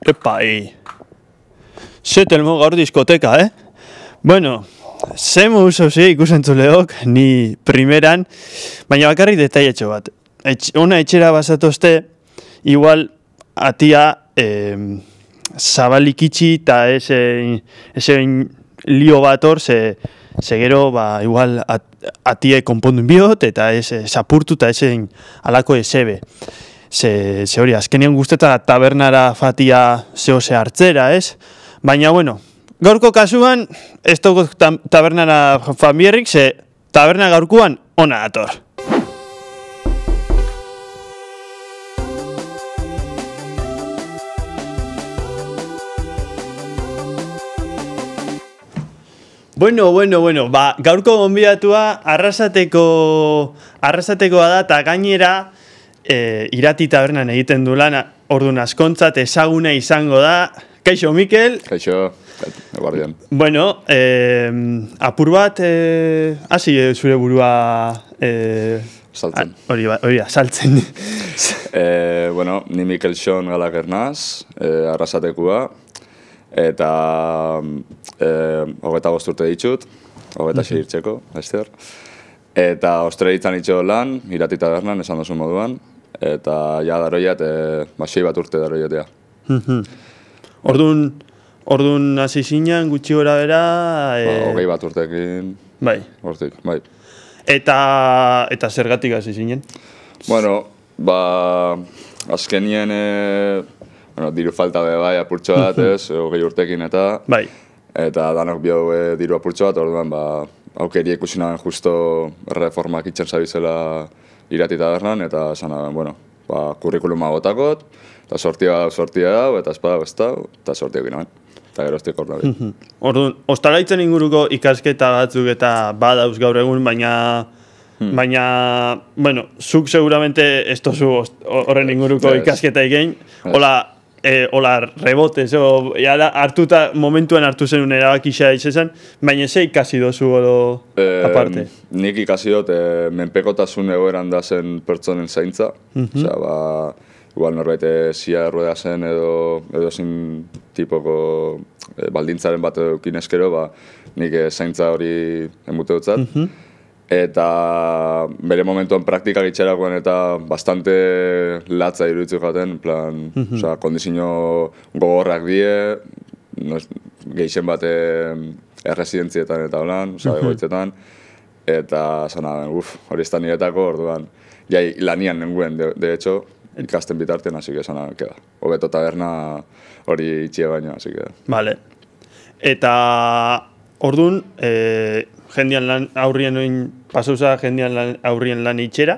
Epa, Zetelmo gaur diskoteka, Bueno, zemu usozi ikusentzuleok, ni primeran, baina bakarrik detailetxo bat. Ona etxera basatozte, igual atia zabalik itxi eta esen lio bat hor, ze gero, igual atie konpondun biot, eta zapurtu eta esen alako esebe. Ze hori, azkenean guzteta tabernara fatia zehose hartzera, Baina, bueno, gaurko kasuan, ez dugu tabernara fanbierrik, ze taberna gaurkuan ona dator. Bueno, gaurko gonbidatua arrasatekoa da, eta gainera irati tabernan egiten du lan, orduan askontzat ezaguna izango da. Kaixo, Mikel? Kaixo, eguardian. Bueno, apur bat, hasi zure burua... Saltzen. Hori da, saltzen. Bueno, ni Mikel Xon Galaker naz, arrasatekua, eta 25 urte ditut, 26 irtseko, laizter. Eta ostreritzan itxo lan, irati tabernan, esan dozu moduan, eta ja daroiat, 6 bat urte daroiatea. Orduan hasi zinean, gutxi gora bera... 20 bat urtekin... Bai. Hortik, bai. Eta zergatik hasi zinen? Bueno, azkenien... diru falta be bai apurtxo bat, 20 urtekin eta... Bai. Eta danok bio diru apurtxo bat, orduan, aukeri ikusi naben justo reformak itxen zabizela irati tabernan, eta esan naben, bueno, kurrikuluma botakot, eta sortia dau, eta espada eta sortia egin naben. Eta gero estik hor nabi. Orduan, ostalaitzen inguruko ikasketa batzuk eta badauz gaur egun, baina, bueno, zuk seguramente ez tozu horren inguruko ikasketa egin, hola rebotez, momentuan hartu zenun erabakisa izan, baina ze ikasi dozu aparte? Nik ikasi dut, menpekotasun egoeran da zen pertsonen zaintza, osea, igual norbait zia errueda zen edo zin tipoko baldintzaren bat edukin eskero, nik zaintza hori emute dutzat. Eta bere momentuan praktikak itxerakoan eta bastante latza iruditzu jaten, plan, kondizio gogorrak die, geixen bat erresidentzietan eta holan, egoitzetan, eta zanaben, hori ez da niretako, orduan, jai lanian nenguen, de hecho, ikasten bitarten, así que zanaben, keda. Hobeto taberna hori itxie baino, así que... Vale. Eta, orduan, jendean lan aurrien oin pasauza jendean aurrien lan itxera.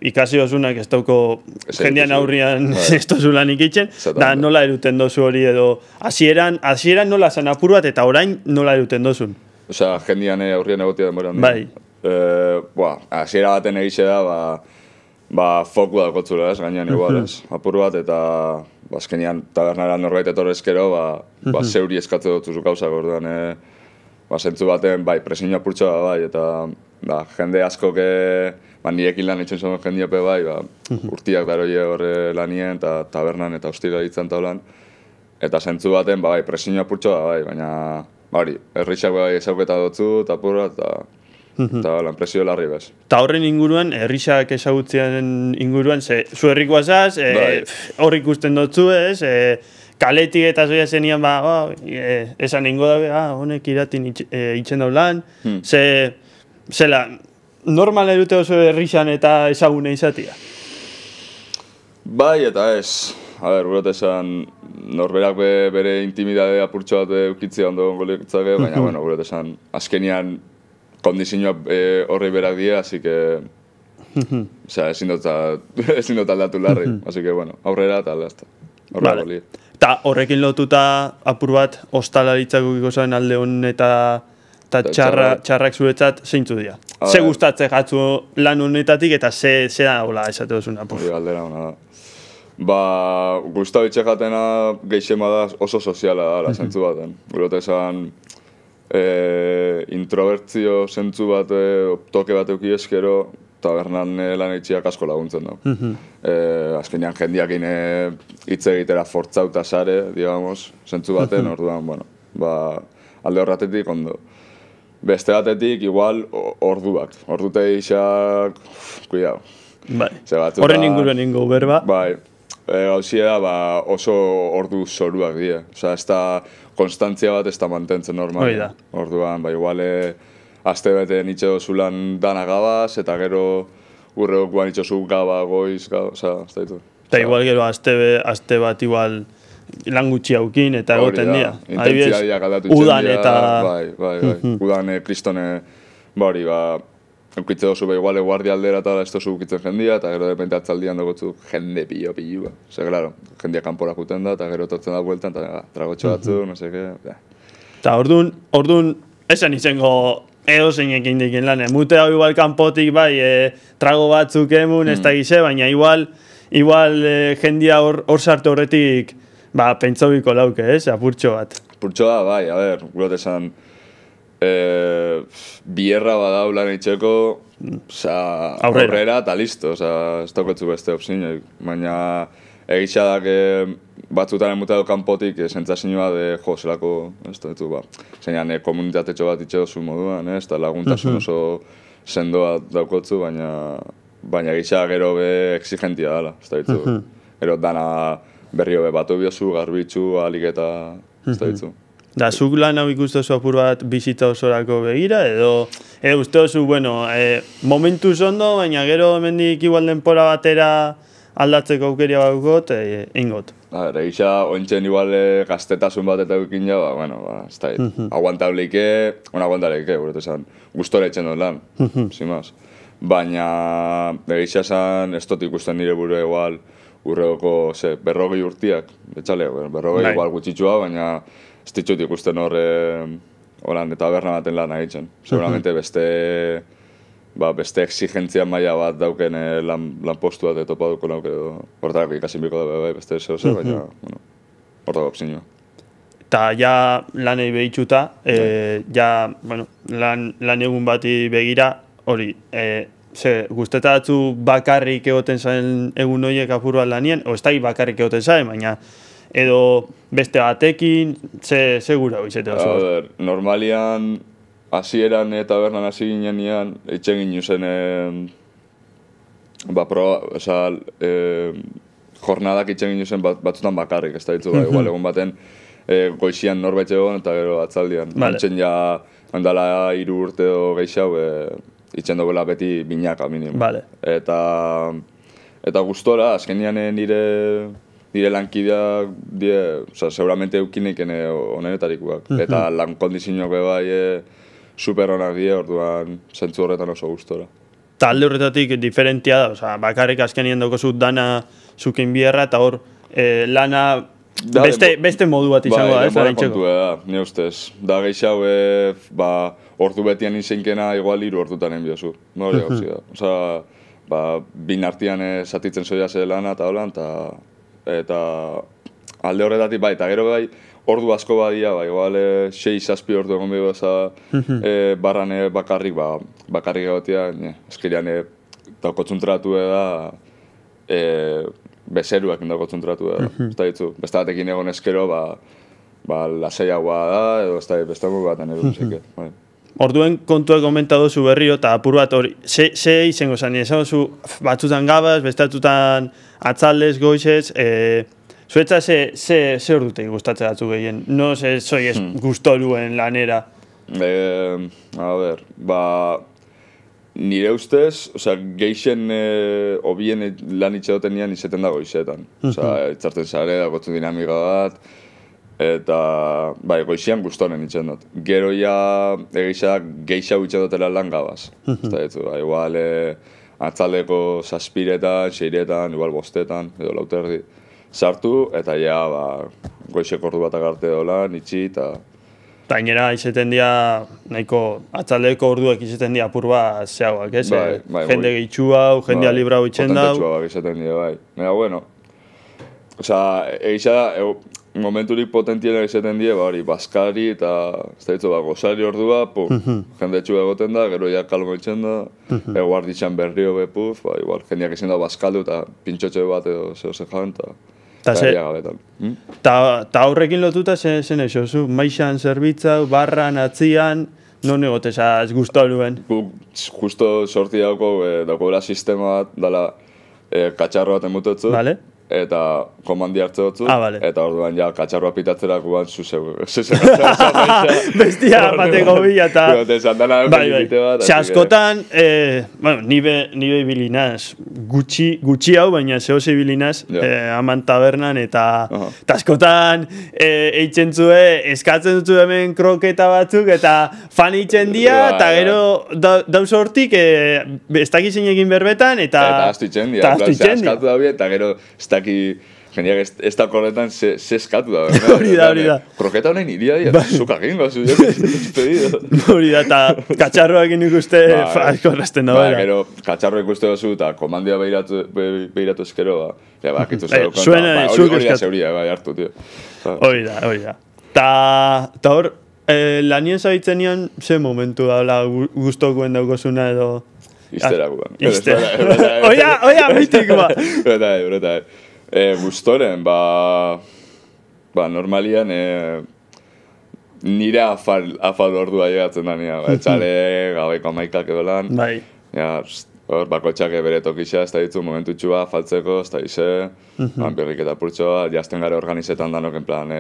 Ikasi osunak ez dauko jendean aurrien ez dozu lan ikitzen, da nola eruten dozu hori edo hasieran nola zen apur bat eta orain nola eruten dozun? Osea, jendean aurrien egotia denbora. Bai. Hasiera baten egize da, foku dakotzula gainean igual apur bat eta azkenean tabernara norbait etorrezkero, zeuri eskatze dutzu gauzak orduan, zentzu baten, presiño apurtxoa bai, eta jende askok nirekin lan itxen zuen jendiope bai, urtiak daroi horre lanien, eta tabernan eta hostila ditzen taulan. Eta zentzu baten, presiño apurtxoa bai, baina, hori, errixak bai ezauketa dutzu, eta apurra, eta lan presio larri bez. Eta horren inguruan, errixak ezagutzen inguruan, zu herrikoa zaz, hor ikusten dutzu ez, kaletik eta zoia zenian, esan ingo dabe, honek iratin itxen daulan, zela, normal erute oso errixan eta ezagune izatia? Bai eta ez, urot esan, norberak bere intimidade apurtxo bat eukitzea ondo gongolekitzake, baina, urot esan, azkenian kondizioa horri berak dira, así que, ezin dut aldatu larri, así que, aurrera eta aldazta. Eta horrekin lotuta apur bat ostalaritzakukiko zen alde hon eta txarrak zuretzat zeintzu dira. Ze gustatze jatzu lan honetatik eta ze da hola esate duzun apur. Galdera hona da. Gustavitxe jatena geixema da oso soziala da, zentzu baten. Gurote esan introbertzio zentzu bat, toke bat euki eskero, tabernan lan eitziak asko laguntzen da. Azkenean jendiakin hitz egitera fortzauta sare, digamos, zentzu baten, orduan, bueno, alde horratetik ondo. Beste batetik, igual, orduak. Ordute isak, kuidao. Bai, horren inguruen ingo berba. Bai, gauzia oso ordu zoruak dira. Osa, ez da konstantzia bat ez da mantentzen normal. Orduan, igual, aste bete nitxe dozulan dana gabaz, eta gero urreok guan nitxe zu gaba, goiz, osa, ez da ditu. Eta igual gero aste bat igual lan gutxi haukin eta egoten dira. Intentsiadia galdatu udan eta... Bai. Udan kristone, hori, eukitze dozu igual guardia aldera eta ez dozu ukitzen jendia, eta gero depende atzaldian dugotzu jende pillo. Ose, claro, jendia kanpora juten da, eta gero tortzen da bueltan, eta tragotxo batzu, no sé qué. Eta orduan, esan izango edo zeinekin dikin lan, mute hau igual kanpotik bai, trago batzuk emun, ez da gize, baina igual jendia hor sartu horretik, pentsaubiko lauke, apurtxo bat. Apurtxoa, bai, a ber, gulot esan, bierra badau lan eitxeko, aurrera eta listo, ez dauketzu beste opzioik, baina egitxadak batzutan emutatu kanpotik sentzazioa de zelako, ez da ditu, zeinan komunitatetxo bat itxe dozu moduan, ez da laguntasun oso sendoa daukotzu, baina egitxadak gero be exigentia dela, ez da ditu, gero dana berrio be batu biozu, garbitzu, alik eta ez da ditu. Da, zuk lan hau ikustozu apur bat bizitza osorako begira, edo uste oso, bueno, momentuz ondo, baina gero hemendik igual denpora batera aldatzeko aukeria bakot, ingot. Egisa, ointzen igual gaztetasun bat eta eukin ja, ez da, aguantaleike, gure esan, gustora etxen dut lan, zimaz. Baina, egisa esan, ez dut ikusten nire buru igual, urreoko, berrogei urtiak, betxale, berrogei igual gutxitxua, baina ez ditut ikusten horan eta berna baten lan egiten. Seguramente beste exigentzia maila bat dauken lan postu bat etopa duko nauke edo hortarako ikasin biko da beste zehose, baina hortako opzinua. Eta ja lanei behitxuta, lan egun bati begira, hori, guztetatzu bakarrik egoten zaren egun horiek apur bat lanien, o ez da bakarrik egoten zaren, baina edo beste batekin, segura izate oso. Normalian, hasieran eta bernan hasi ginean, eitzen ginen zen, jornadak eitzen ginen zen batzutan bakarrik, ez da ditu, igual egun baten goizian norbait egon eta gero atzaldian. Bantzen ja, handala 3 urte edo gehiago, eitzen dugula beti binaka minimo. Eta gustora, azkenian nire lankideak, seguramente eukinik onenetarikoak. Eta lan kondizioak bai super honak die, orduan zentzu horretan oso gustora. Eta alde horretatik diferentia da, bakarrik azkenien daukozut dana zukin bierra, eta hor lana beste modu bat izango da, ez da dintzeko? Ni ustez. Da gehiago, ordu betian izenkena igual 3 ordutan enbiozu. Hori gauzi da. Bin artian satitzen zoia ze lana eta holan, eta alde horretatik eta gero ordu asko badia, igual 6-7 ordu egon behar barran bakarrik egotia, eskerian daukotzuntratu da, bezeruak daukotzuntratu da, ez da ditzu. Beste batekin egon eskero, lasaiagoa da, edo beste baten edo zeke. Orduen kontuak komentatu zu berrio, eta apur bat hori, ze izango zan, esan zu batzutan gabaz, bestatutan atzaldez, goizez, zuetza ze ordutek gustatzen batzu gehien? No ze soiez gustoruen lanera? A ber, nire ustez, geixen obien lan itxedoten nian izeten da goizetan. Itzartzen zare, dagotzen dinamika bat, eta goizian gustonen itxen dut. Gero ja geixau itxedotela lan gabaz. Igual atzaldeko 7etan, 6etan, igual 5etan, edo 4 sartu, eta ja goizeko ordu bat agarte dola, nitsi, eta... Eta gainera izeten dira, nahiko atzaldeko orduak izeten dira apur bat zeagoak, ez? Jende gehitxu hau, jendea libra hau itxen dau. Potentetxua izeten dira, Baina, bueno, Osea, egisa da, momenturik potentienak izaten die, hori, Baskari eta, ez da ditzu, gozari ordua, jende txu egoten da, gero ja kalmo itxen da, eguar ditxan berrio bepuf, igual, jendeak izan da Baskaldu eta pintxotxe bat edo zeo zejan, eta gabetan. Ta horrekin lotuta zen eixo, zu, maixan zerbitzau, barran, atzian, non egotez, ez guztu aluen? Justo sorti daukora sistema bat, dala, katxarro bat emutotzu, eta komandi hartze dutzu, eta orduan ja katxarroa pitatzera guan bestia bateko bila eta... Se askotan, nire bilinaz, gutxi hau, baina zehoz bilinaz, haman tabernan, eta askotan eitzen zue, eskatzen dutzu hemen kroketa batzuk, eta fan eitzen dia, eta gero dauz hortik, ez dakizein egin berbetan, eta... Eta astu itzen dia, eskatu da bie, eta gero jendeak ez da korretan ze eskatu da. Hori da. Kroketa honen iria dira, zukak egingo, hori da, eta katxarroa egin ikuste korresten da. Gero, katxarroa ikuste dozu, eta komandia behiratu eskero, bakitu zaukan. Hori da zeuria, hartu, tio. Hori da. Ta hor, lanien zabitzen nian, ze momentu da, guztokuen daukosuna edo... Izterakuan. Oia, mitik, ba. Breta. Gustoren, normalian, nire afal ordua llegatzen da nina. Etxale, gabeiko amaikak edo lan. Bai. Bakotxak bere tokisa, ez da ditzu momentutxua, faltzeko, ez da ize, berrik eta purtsoa, jazten gara organizetan danok en plan,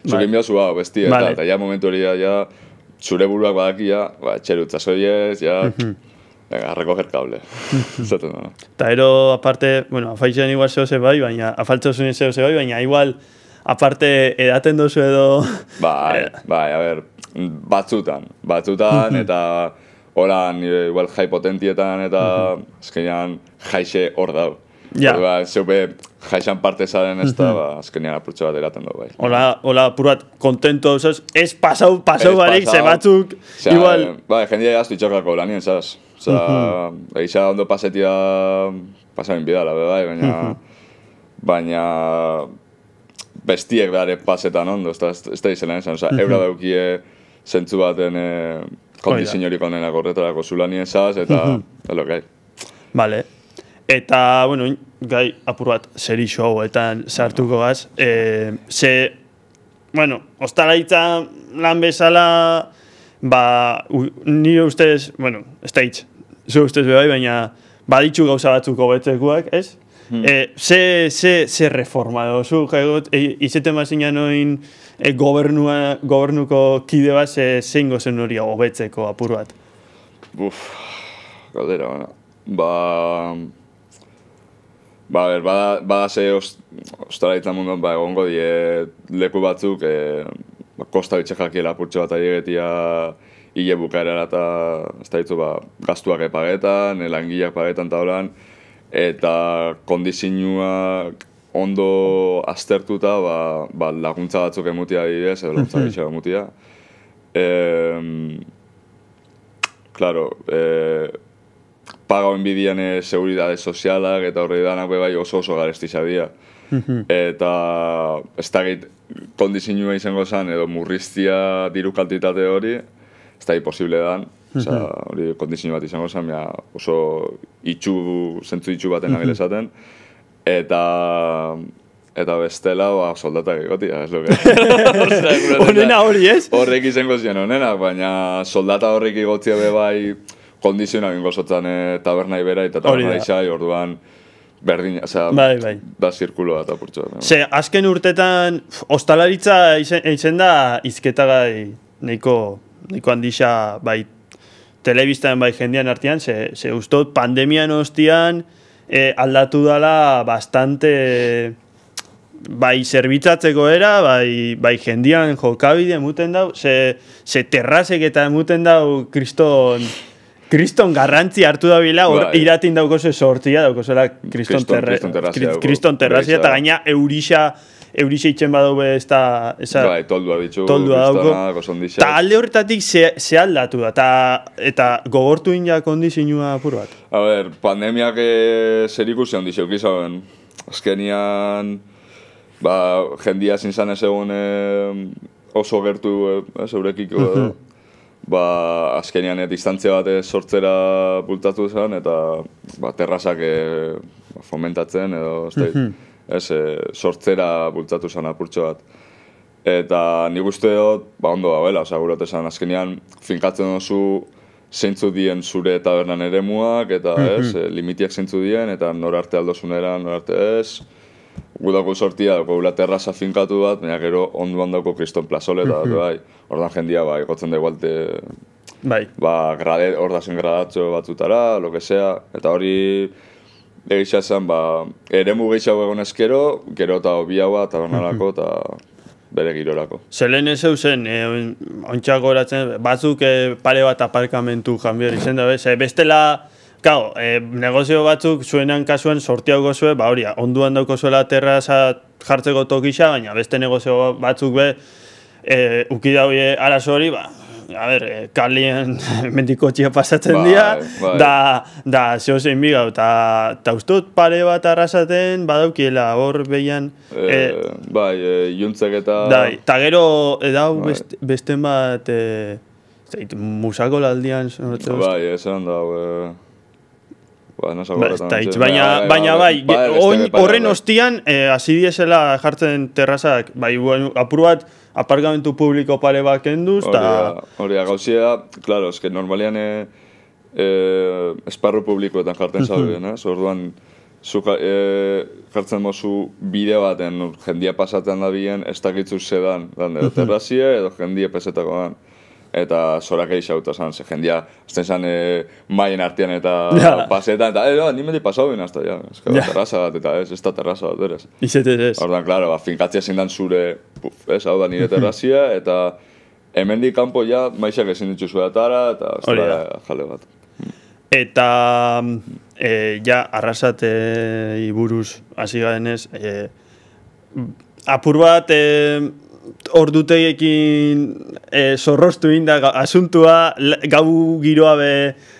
zurin biozu hau, besti, eta ja momentu hori zure buruak badakia, txerutza soiez, venga, recoger cable. Eta ero, aparte, afaitxean igual zehose bai, baina, afaltzosun zehose bai, baina igual, aparte, edaten dozu edo... Bai, a ber, batzutan, eta horan, igual, jai potentietan, eta azkenean jaixe hor dau. Zeupe, jaixan parte zaren ez da, azkenean apurtxo bat eraten dugu, bai. Hola, apurat, kontento, ez pasau barik, ze batzuk, igual... Bai, jendia jaztu itxokako lanien, zaz. Osa, egisa ondo pasetia pasamen bidala, bai, baina bestiek behar pasetan ondo, ez da izan esan, osa, eura daukie zentzu baten kondiziorik onenak horretarako zulanien zaz, eta gai. Vale. Eta, gai apur bat seri showetan sartuko gaz, ostalaritza lan bezala, nire ustez, ez da hitz, zu ustez bai, baina baditxu gauza batzuk hobetzekuak, ez? Ze reforma dozu, izeten bazina noin gobernuko kide bat, zein gozen hori hobetzeko apur bat? Galdera, bada ze ostalaritza munduan egongo die leku batzuk, kosta bitxe jakiela apurtxo bat aiegetia hile bukaerara eta ez da ditzu gaztuak epagetan, langileak pagetan eta holan, eta kondizinuak ondo aztertuta laguntza batzuk emutia didez, edo laguntza bitxe emutia. Claro, paga enbidian seguridade sozialak eta horre danak bai oso garestiza dira. Eta ez da kondizinua izango zen edo murriztia diru kantitate hori, ez da posible dan, hori kondizinu bat izango zen, oso zentzu itxu baten nabil esaten, eta bestela soldatak egotia, ez luke. Honena hori ez? Horrek izango ziren honenak, baina soldata horrek igotzia bai kondizionak ingo zotzen tabernai bera eta tabernai xai, orduan berdin, da zirkulo bat apurtxo. Azken urtetan, ostalaritza izen da izketagai nahiko handixa, bai, telebistan bai jendean artean, ze ustot pandemian ostian aldatu dala bastante, bai, zerbitzatzeko era, bai jendean jokabide emuten dau, ze terrazek eta emuten dau kriston garrantzi hartu da bila, iratin daukose sortia, daukosela kriston terrazia, eta gaina eurixa itxen badaube ez da... Bai, toldua ditxu, kristona, gozondixak. Eta alde horretatik ze aldatu da, eta gogortu inja kondizinua apur bat. A ber, pandemiak zer ikusi handixeuk izan, azkenian jendia zintzan ez egon oso gertu eurekiko edo, azkenean distantzia bat sortzera bultatu zen, eta terrazak fomentatzen edo, sortzera bultatu zen apurtxo bat. Eta nik uste dut, ondo dagoela, gurot esan, azkenean finkatzen duzu zeintzu dien zure tabernan eremuak, eta limitiak zeintzu dien, eta norarte aldozunera, norarte ez. Gudako sortia, gula terraza finkatu bat, baina gero onduan dauko kriston plazoleta, ordan jendia, egotzen da igualte, hor da zen gradatxo batzutara, lo que sea, eta hori egisa zen, eremu gehiago egon ezkero, gero eta obia bat, tabernarako, eta bere girorako. Zelen ez eusen, ontsak horatzen, batzuk pare bat aparkamentu janbior izen da, bestela, Kao, negozio batzuk zuenan kasuan sortiago zuen, hori, onduan dauko zuela terraza jartzeko tokisa, baina beste negozio batzuk uki daue arazo hori, kalien mendikotxia pasatzen dira, da zeo zein bigau, eta ustot pare bat arrasaten badaukiela hor behian. Juntzek eta... Eta gero, edau besten bat, musako laldian... Esan dau... Baina horren ostian, hasi diesela jartzen terrazak, apur bat aparkamentu publiko pare bat kenduz, hori, gauzia, klaro, eske normalian esparru publikoetan jartzen zauden, orduan, jartzen mozu bide baten, jendia pasatzen da bien, ez dakitzu zedan, terrazia edo jendia pesetako dan. Eta zorak eixauta zan, ze jendia, azten zan maien artean eta pasetan, eta nimeli pasau ben hasta, ez da terraza bat, eta ez da terraza bat, berez. Izetez. Ordan, klaro, finkatzia zindan zure, hau da nire terrazia, eta hemendik kanpo maizak ezin ditzu zuetara, eta ez da jale bat. Eta, arrasatei buruz hasi garenez, apur bat, ordutegiekin zorroztu inda asuntua, gau giroa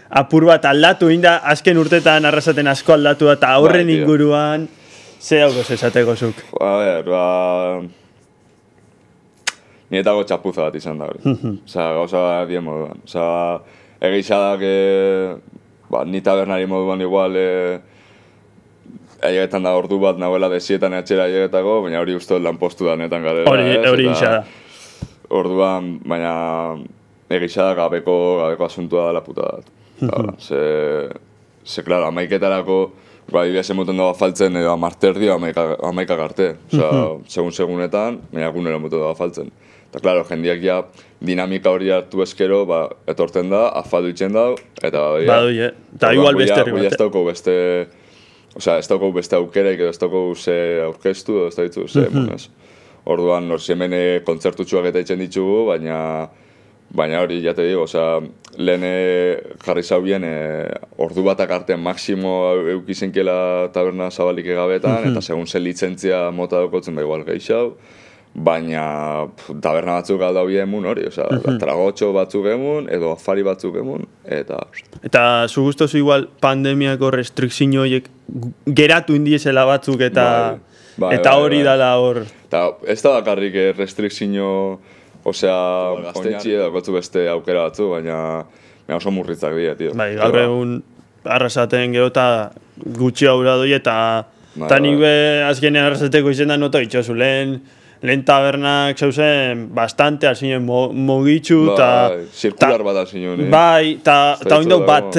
apur bat aldatu inda, azken urtetan arrasaten asko aldatu eta horren inguruan, ze hau goz esateko zuk? Nietago txapuza bat izan da hori. Gauza dien moduan. Egizadak, ni tabernari moduan igual, Egetan da ordu bat nagoela desietan etxera egetako, baina hori uste lanpostu da netan galera. Hori gisa da. Orduan, baina egisa da gabeko asuntua da puta dat. Ze, klaro, amaiketarako, bidez emoten dago faltzen edo amarterdio amaikak arte. Segun-segunetan, baina egunero emoten dago faltzen. Eta, klaro, jendiak dinamika hori hartu ezkero, etorten da, afaldu itzen dago, eta... Eta igual beste herri bate. Ez dauko beste aukereik edo ez dauko ze aurkeztu edo ez da ditzu ze emunez. Orduan, hemen kontzertutxuak eta itzen ditugu, baina hori, jate digo, lehen jarri zaubien ordu batak artean maksimo eukizenkela taberna zabalik egabetan, eta segun zen lizentzia mota daukotzen igual gehiago, baina taberna batzuk aldau emun hori, tragotxo batzuk emun, edo afari batzuk emun, eta... Eta zu guztozu igual pandemiako restrikzio horiek geratu indiezela batzuk eta hori dala hor... Ez da bakarrik restrikzio, gaztetxi edo gotzu beste aukera batzu, baina oso murritzak dira, tio. Gaur egun arrasaten gero eta gutxi haura doi eta nik azkenean arrasateko izena nota itxosu lehen tabernak zauzen bastante alzinen mogitxu eta... Zirkular bat alzinen, eta oin dau bat,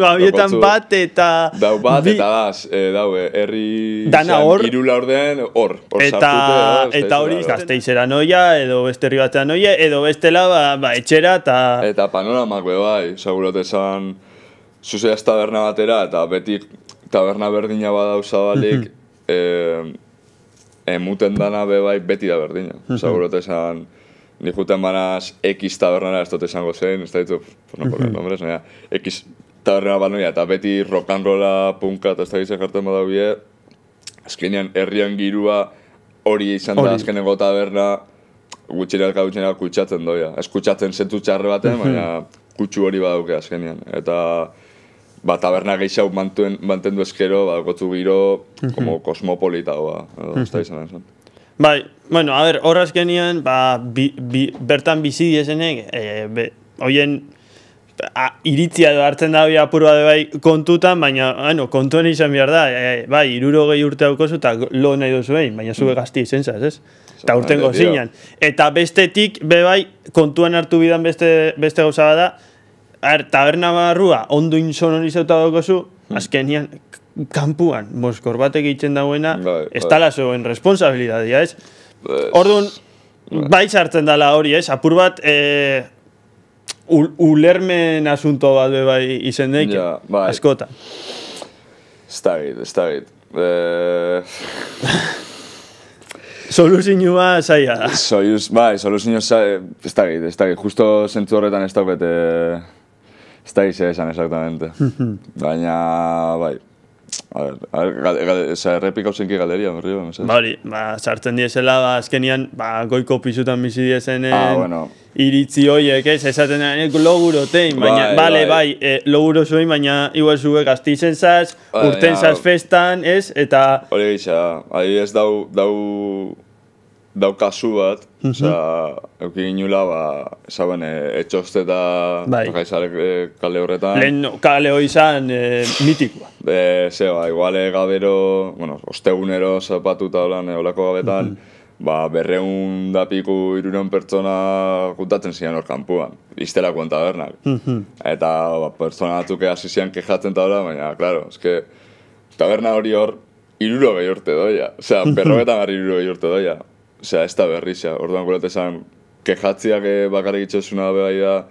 gabietan bat eta... Dau bat eta dau, herri... Dana hor... Irula orden, hor Eta hori Gasteizera noia, edo beste herri batean noia, edo bestela etxera eta... Eta panoramak segurote esan, zuzea ez taberna batera, eta beti taberna berdina badau zabalik, emuten dana beti da berdina. Segurote esan, nik juten banaz X tabernara, ez dut esango zen, ez da ditu, X tabernara banoia, eta beti rock and rolla, punka, eta ez da ditzen jartzen badau bie, azkenean herrian girua hori izan da azkeneko taberna, gutxinelka kutsatzen doia. Ez kutsatzen zentu txarre baten, baina kutsu hori badauke azkenean. Eta taberna gehiago mantendu ezkero, gotzu giro, como kosmopolita, ez da izan. Bai, bueno, a ver, horraz genian, bertan bizi diesenek, hoien iritzia edo hartzen da apurua de bai kontutan, baina, kontuan izan behar da, bai, 60 urte haukozu eta lo nahi dozu behin, baina zube gazti izen zaz, ez? Eta urtengo zinan. Eta bestetik, bai, kontuan hartu bidan beste gauza bada, taberna barrua, ondo insonorizauta daukozu, azkenian, kanpuan, moskor batek egiten dauena, ez tala zoen responsabilidadia, ez? Orduan, bai sartzen dala hori, ez? Apur bat, ulermen asunto bat bai izen daik, askota. Ez da git. Soluzioa zaila da. Bai, soluzioa zaila, ez da git. Justo zentzu horretan ez dauket, ez da git esan exactamente. Baina, bai. A ver, errepik hausenki galderia, berrio, mesez. Bari, sartzen diezela, azkenian, goiko pisutan bizi diezenen iritzi hoiek, ez, esaten loguro tein, baina, bai, loguro zuen, baina igual zube gaztizen zaz, urten zaz festan, ez, eta... Hori gitza, ahi ez dau kasu bat, oza, eukin inula, esaben, etxoste eta kale horretan. Lehen kale hori izan mitikoa. Igual gabero, ostegunero zapatuta olako gabetan, 200 da piku 300 pertsona juntatzen ziren hor kanpuan, iztelako tabernak. Eta pertsona batzuk hasi ziren kejatzen taula, baina, klaro, eske, taberna hori hor 60 urte doia. Osea, 50 urte doia. Osea, ez da berrizia. Orduan guret esan, kejatziak bakarrik itxosuna bebai da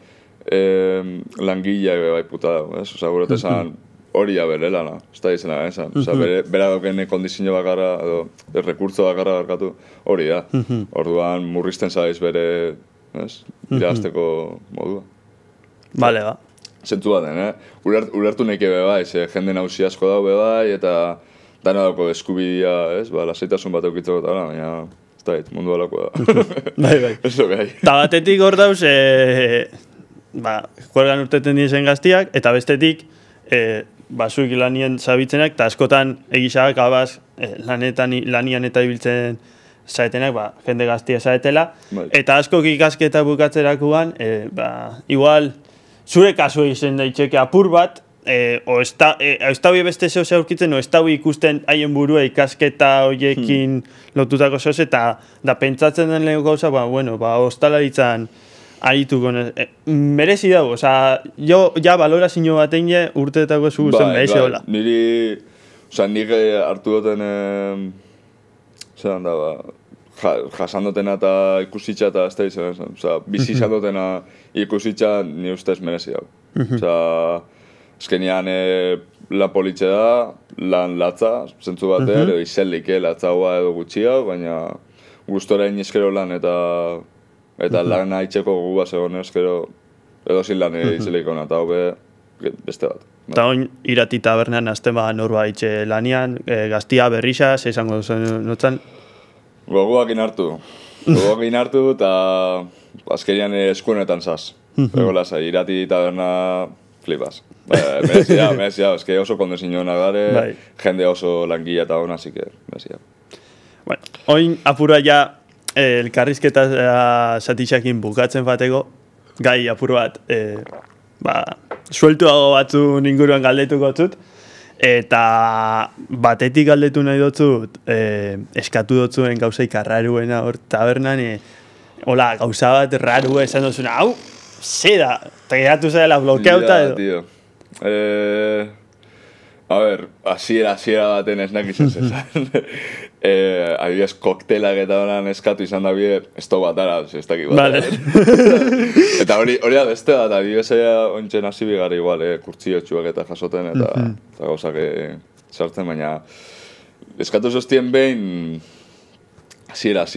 langileak bebai puta da. Osea, guret esan hori abelela, no? Ez da izena esan. Osea, bera doken kondizio bakarra, edo rekurtzo bakarra barkatu, hori da. Orduan murrizten zaiz bere, irazteko modua. Bale, ba. Zentzu baten, ulertu neke bebai, jende nausi asko dau bebai, eta dana dauko eskubidea, lasaitasun bat eukitzeko eta baina, ez da, mundu alako da. Bai. Eso gai. Eta batetik hor dauz, juergan urteten diesen gaztiak, eta bestetik, zuik lanien zabitzenak, eta askotan egizabak abaz lanian eta ibiltzen zaetenak, jende gaztia zaetela, eta askok ikasketa bukatzerakuan, igual, zure kasu egiten daitxeke apur bat, ez da beste zehose aurkitzen, ez da ikusten haien burua ikasketa horiekin lotutako zehose, eta pentsatzen den lehen gauza, ostalaritzan arituko. Merezi dago, jo balorazio bat egin urteetako zu guzen behise hola. Niri, nik hartu duten, zelan da, jasandotena eta ikusitza eta ez da izan, bizi izandotena ikusitza ni ustez merezi dago. Ezkenian lan politxe da, lan latza, zentzu batean, edo izelik latzaua edo gutxia, baina gustora inezkero lan eta lan haitzeko guba zegoen ezkero edo zin lan izelik hona, eta hobe beste bat. Eta oin irati tabernean azten norba haitxe lanian, gaztia berriza, izango duzen notzan? Gogoak inartu eta azkenian eskuenetan zaz. Ego lasa, irati taberna flipas. Merezia, eske oso kondesiñona gare, jende oso langilla eta hona, así que merezia. Bueno, oin apura ja elkarrizketa satixakin bukatzen bateko, gai apur bat, sueltuago batzu inguruan galdetuko zut, eta batetik galdetu nahi dotzut, eskatu dotzuen gauzaik arraruena hor tabernan, hola, gauza bat rarua esan dozuna, hau, zeda, eta geratu zela blokeuta edo. Tío. A ver, hasiera baten ez nakizen zezan. Adibidez, koktelak eta honan eskatu izan da bide, esto batara, ez dakik batara. Eta hori da beste bat, adibidez ontsen hasi bigar igual, kurtziotxuak eta jasoten, eta gauzak sartzen, baina eskatu zoztien behin hasiera,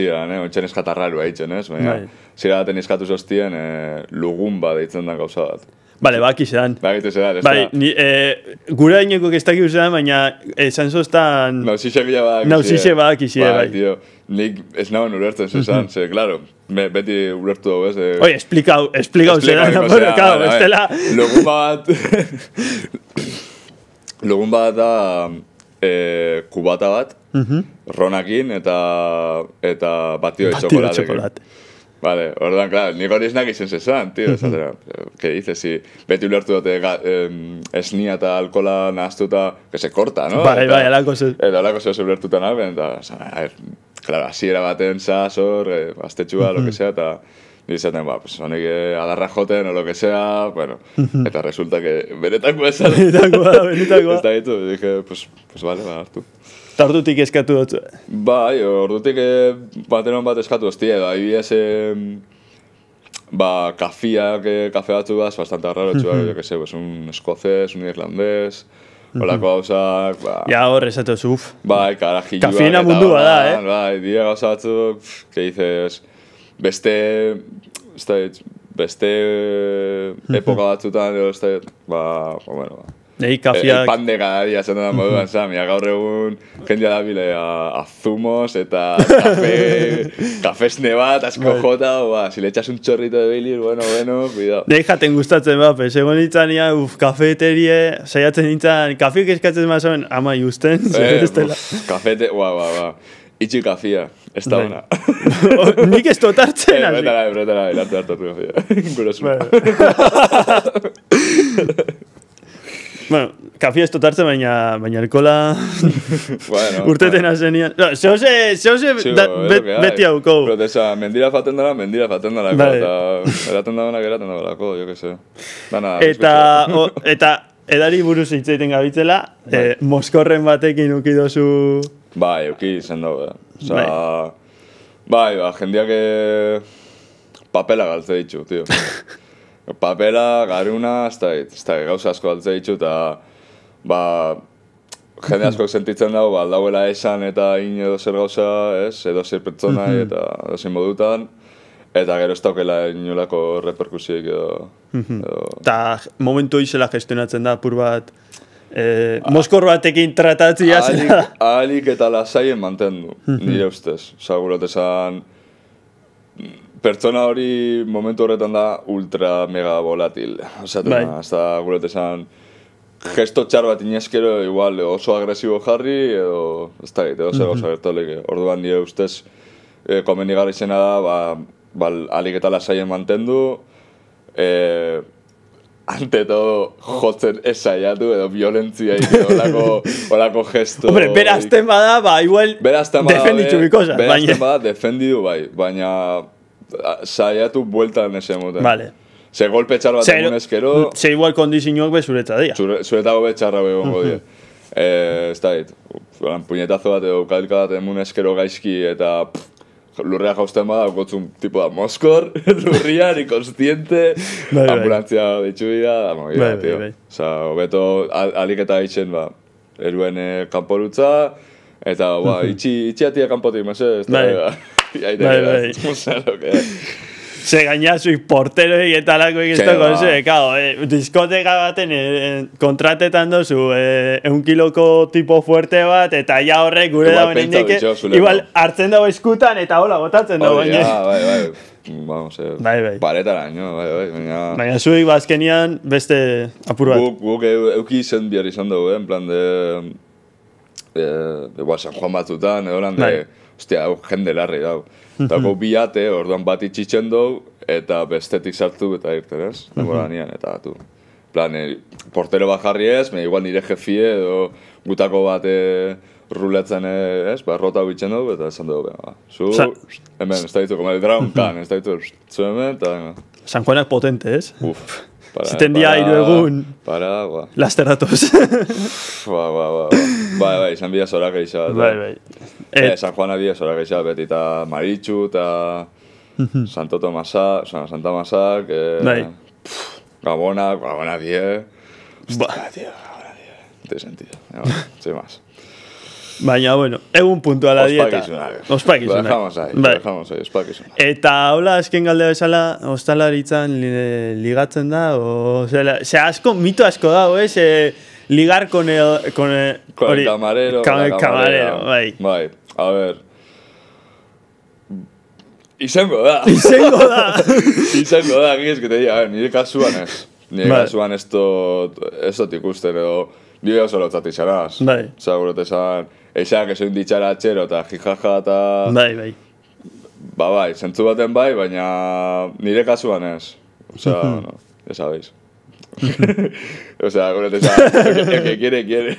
ontsen eskatarraru haitzen, ez? Baina hasiera baten eskatu zoztien lugunba deitzen da gauza bat. Bale, bakizean. Bakizean, ez da. Gura ineko ez dakik uzean, baina esan zoztan... Nauzixe bakizie, bai. Tio, nik ez nagoen ulertzen zezan, claro, beti ulertu dugu, ez? Oi, esplikau zelan, Lugun bat da kubata bat, ronakin eta batido de chocolate. Vale, orduan, claro, nik hori esnak izen zezan, tío, esatera, que dices, si beti ulertu dute esnia eta alkola nahaztuta, que se corta, no? Bai, alako ze. Eta alako ze ulertuta naben, eta, a ver, claro, hasiera baten zazor, aztetxua, lo que sea, eta dizaten, pues honek adarra joten, o lo que sea, bueno, eta resulta que benetako esan. Benetakoa. Ez da ditu, dije, pues vale, hartu. Eta ordutik eskatu dut. Bai, ordutik bateron bat eskatu hostia, edo adibidez kafe batzu bas, bastante raro txuak, yo que sé, pues un escocés, un irlandés, holako gauzak, Ja, hor, esatuz, uf. Bai, karajilluak. Kafeina mundua da, Bai, dira gauza batzuk, que dices, beste epoka batzutan, edo bueno, Nei kafiak... El pan de cada día, esan da moduan, Samia, gaur egun jendea dabile a zumos eta kafesne bat, asko jota, si le echas un chorrito de Baileys, bueno, cuidado. Nei jaten gustatzen segon nintzen kafeterie, saiatzen nintzen, kafiak eskatzen mazoen, ama justen, Kafete, itxi kafia, ez da ona. Nik ez dut hartzen, hasi. Bretara, hartu kafia. Gurosu. Bueno, kafia ez dut hartzen, baina alkola urteten azenian. Zehose beti hauko. Pero esa, mendira faten dara, eta eraten dalako, jo que se. Eta edari buruz hitz egiten gabitzela, moskorren batekin ukidozu... Bai, uki zen dago, Osa, bai, jendeak papela galtze ditu, tío. Papela, garuna, ez da, gauza asko galtze ditu, eta jende asko sentitzen dago, aldauela esan eta edo zer gauza, edo zer pertsona eta edo zer modutan, eta gero ez daukela inolako reperkusioik edo... Eta momentu izela gestionatzen da, pur bat, moskor batekin tratatzia zela. Ahalik eta lasaien mantendu, nire ustez. Osa, gurot esan, pertsona hori momentu horretan da ultra mega volatil. Osa, gurot esan, gesto txar bat inezkero, igual, oso agresibo jarri, edo, ez da, edo zer gauza gertolik. Orduan nire ustez, komenigarri zena da, ahalik eta lasaien mantendu, ante todo jotzen esaiatu edo violentzia olako gesto. Hombre, berazten bada, igual defenditzu bikosa. Berazten bada, defendidu bai, baina saiatu bueltan ese moten. Vale. Se golpe txar bat egun eskero... Se igual kondizioak be zuretza dira. Zuretako be txarra begongo dira. Ez da dit, puñetazo bat edo kailka bat egun eskero gaizki eta... Lurrea jausten bada, gotzun tipo da moskor, lurrian, inkonstiente, ambulantzia ditxubia, da movida, tío. Osa, hobeto, alik eta itxen, eruen kanporutza, eta, itxiatia kanpotik, mese, ez da, Se gainazui porteroi eta lakoik ez dago, diskoteka baten kontratetan dozu, 1 kiloko tipo fuerte bat, eta ja horrek gure dauen indeke, igual hartzen dago eskutan eta hola, botatzen dago. Bai, paretara, baina zuik bazkenian beste apur bat. Guk euki izen bihar izan dugu, en plan de San Juan batzutan, edo lan de, hostia, jende larri dago. Tako biate, orduan bat itxitzen dugu, eta bestetik sartu eta irten, ez? Demora nian, eta tu. Plan, portero bat jarri ez, igual nire jefie, edo gutako bat ruletzen, ez? Rota bitzen dugu, eta esan dugu, zu, hemen, ez da ditu, como el Dragon Khan, ez da ditu, zu hemen, eta... San Juanak potente, ez? Uf. Ziten dia hiru egun... Laster datoz. Bai, izan bia zorak eixat. Bai. San Juana bia zorak eixat, beti eta Maritxu, eta Santa Masak, Gabona die. Hostia, tío, Gabona die. No tiene sentido. Sin más. Baina, bueno, egun puntuala dieta. Ospakizunak. Lo dejamos ahí, ospakizunak. Eta hola, azken galde bezala, ostalaritzan ligatzen da, o... Se asko, mito asko dago, ligar con el camarero. Con el camarero, bai. Bai, a ver... Izango da, gizk te diga, nire kasuan ez. Nire kasuan ez dut ikusten, edo... Ni oso lotzat izanaz. Bai. Osa, gure esan, eixak esoin ditxara atxero eta jijaja eta... Bai. Bai, zentzu baten bai, baina nire kasuan ez. Osa, no, ya sabéis. Osea, gure esan, el que quiere,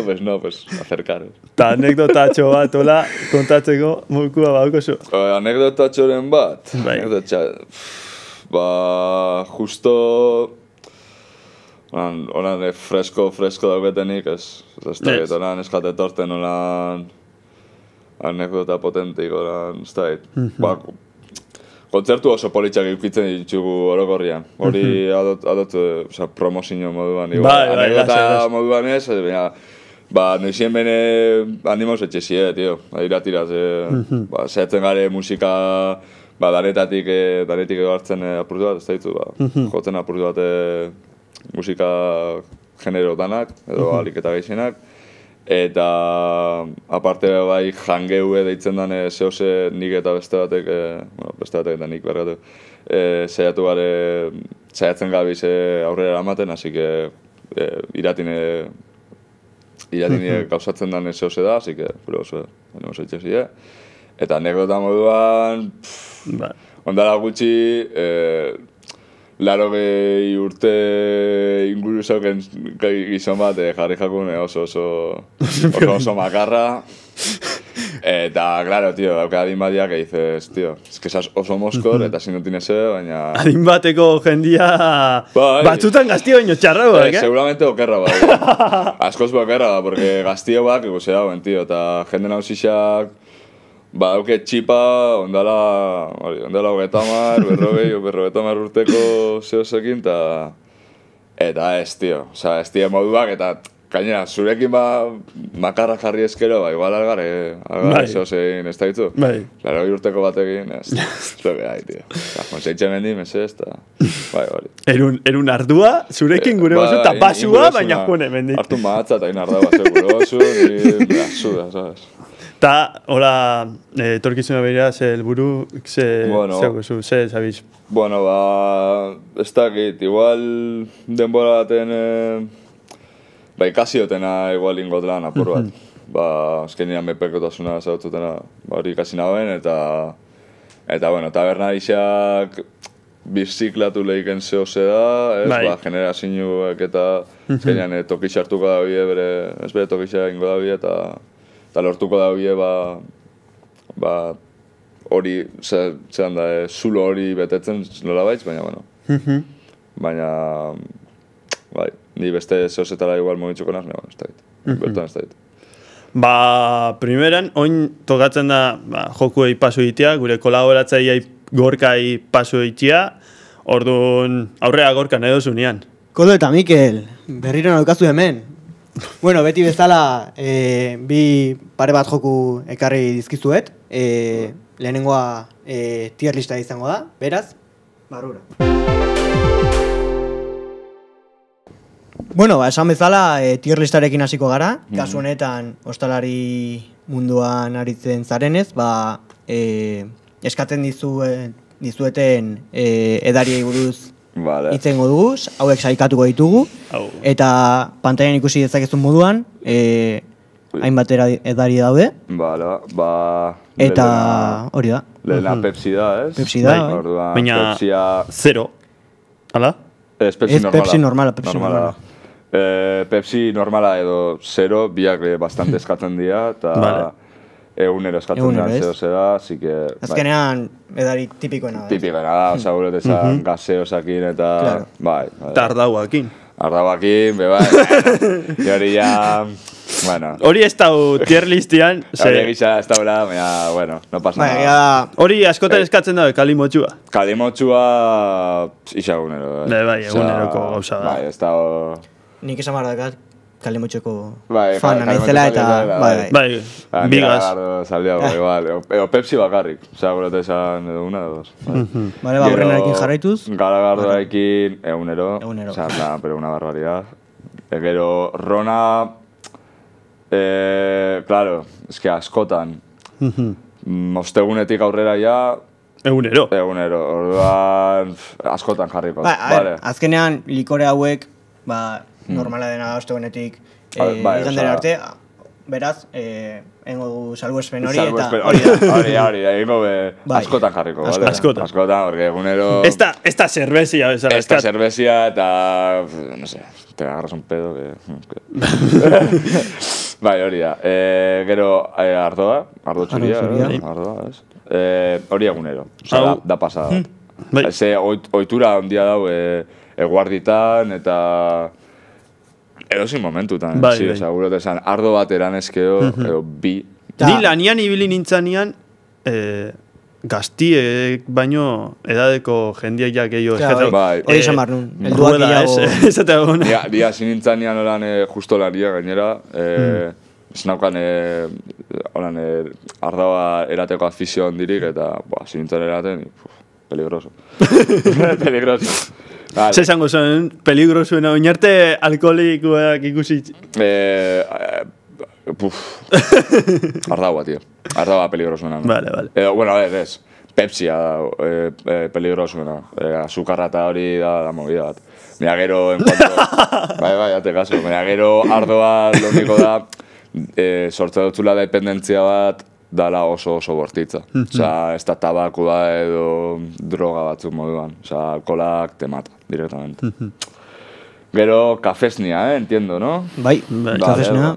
pues no, pues acercar. Ta anekdotatxo bat, hola, kontatzeko mokua baukozu. Anekdotatxoren bat? Bai. Justo... Horan fresko dauketenik, ez da, horan eskate torten, horan anekdota potentik, horan, ez da, kontzertu oso politxak ikutzen ditugu orokorrian. Hori promozio moduan, anekdota moduan ez, noizien bene animoz etxezie, tio, iratiraz, zehatzen gare musika, danetik edo hartzen apurtu bat, ez da ditu, jotzen apurtu bat musika genero danak, edo alik eta gehienak. Eta aparte bai jangeue deitzen dane zehose nik eta beste batek eta nik bergatu, saiatzen gabiz aurrera eramaten, hasi que iratine gauzatzen dane zehose da, hasi que puro oso, animoz etxezie. Eta anekdota moduan, ondala gutxi, 80 urte inguru zauken gizon bat jarri jakune oso makarra. Eta, claro, tío, dauka adin badia que dices, tío, es que esas oso moskor eta si no tienes baina... Adin bateko jendia batzutan gaztio baino txarra ba, seguramente okerra ba, askoz okerra ba, porque gaztio bak ikusi dauen, tío, eta jende nausixak dauke txipa, ondala berrogetamar urteko zehosekin, eta ez, tío. Osa, ez tio moduak, eta gainera, zurekin makarra jarri eskero, igual algare zehosekin, ez da ditu? Laro urteko batekin, ez da, tío. Konseitxe mendi, mesez, eta... Erun ardua, zurekin gure bazu, eta basua, baina jone mendi. Artu maatza, eta inardua bazu gure bazu, ni azuda, sabes? Ta, hola, etorkizuna begira, ze helburu, ze zabiz? Bueno, ez dakit, igual denbora baten, ikasi dutena igual ingot lan apur bat. Azkenian mepekotasuna zaututena hori ikasi nagoen, eta, bueno, tabernarixak biziklatu lehiken zehose da, ez, generazioak eta azkenian tokixartuko da bide, ez bere tokixak ingo da bide, eta lortuko da bide, hori, zelan da, zulo hori betetzen nola baitz, baina, bueno. Baina, ni beste zehozetara igual mogitzuko naz, ez da dit. Bertan ez da dit. Primeran, oin tokatzen da jokuei pasu egitea, gure kolaboratzaileai gorkai pasu egitea, orduan aurrea gorkan edo zunean. Koldo eta Mikel, berriro naukazu hemen. Bueno, beti bezala bi pare bat joku ekarri dizkizuet. Lehenengoa tier lista izango da, beraz, barrura. Bueno, esan bezala tier listarekin hasiko gara. Kasu honetan, ostalari munduan aritzen zarenez, eskatzen dizueten edariei buruz itzengo dugu, hauek saikatuko ditugu, eta pantailan ikusi dezakezun moduan, hainbat edari daude. Eta hori da. Lehena Pepsi da, ez? Pepsi da, baina 0, hala? Ez Pepsi normala. Pepsi normala edo 0, biak bastante eskatzen dira, eta egunero eskatzen dira zehose da, así que... Azkenean, edari tipikoena da. Tipikoena da, oza, gure esan gaseosakin eta... Eta ardauakin. Ardauakin, hori ja... Hori ez dau tier listian... Hori egisa ez daula, bueno, no pasa nada. Hori askotan eskatzen dabe, kalimotxua. Kalimotxua... Ixa egunero. Eguneroko gauza da. Ez dago... Nik esan barra dakat, kalimotxeko fana naizela eta... Bigaz. Ego Pepsi bakarrik. Osea, gure esan edo una edo dos. Bale, horrenarekin jarraituz. Garagardoarekin egunero. Osea, pero una barbaridad. Gero, Rona... Claro, es que askotan. Ostegunetik aurrera ja... Egunero. Orduan, askotan jarriko. Azkenean, likore hauek, normala dena ostegunetik bai, igandera osea, arte, beraz, engo du salbuespen hori salbuespen, eta hori, egingo Bai. askotan jarriko, bale? Askotan. Askotan, porque egunero... Esta cervezia bezala. Esta cervezia eta, no sé, te agarras un pedo que... Bai, hori da. Gero ardo txuria, ardoa, ez? Hori egunero, osea, da pasada bat. Bai. Ze ohitura handia dau eguarditan eta edozein momentutan, Bai, sí, bai. osea, gure esan ardo bat eranezkeo, edo bi. Ni lanian ibili nintzanean, gaztiek baino edadeko jendiak gehiago Claro, bai. hori esan behar nun, helduak rueda, gehiago... esatea gona. Dia zinintzanean holan justo laria gainera, ez naukan ardoa erateko afizio handirik eta zinintzen eraten, peligroso. Peligroso. Vale. Ze esango zen, peligrosuena oinarte alkoholikoak ikusi. Ardaua, tío. Ardaua peligrosuena. No? Vale. Bueno, a ver, ez. Pepsia da peligrosuena. Azukarra eta hori da movida bat. Mira, gero, en cuanto... bai, ate caso. Mira, gero ardoa lo único da sortze dutzula dependentzia bat dala oso bortitza. Osea, ez da tabakua edo droga batzuk moduan. Osea, alkolak te mata, directamente. Gero, kafesnia, entiendo, no? Bai, kafesnia.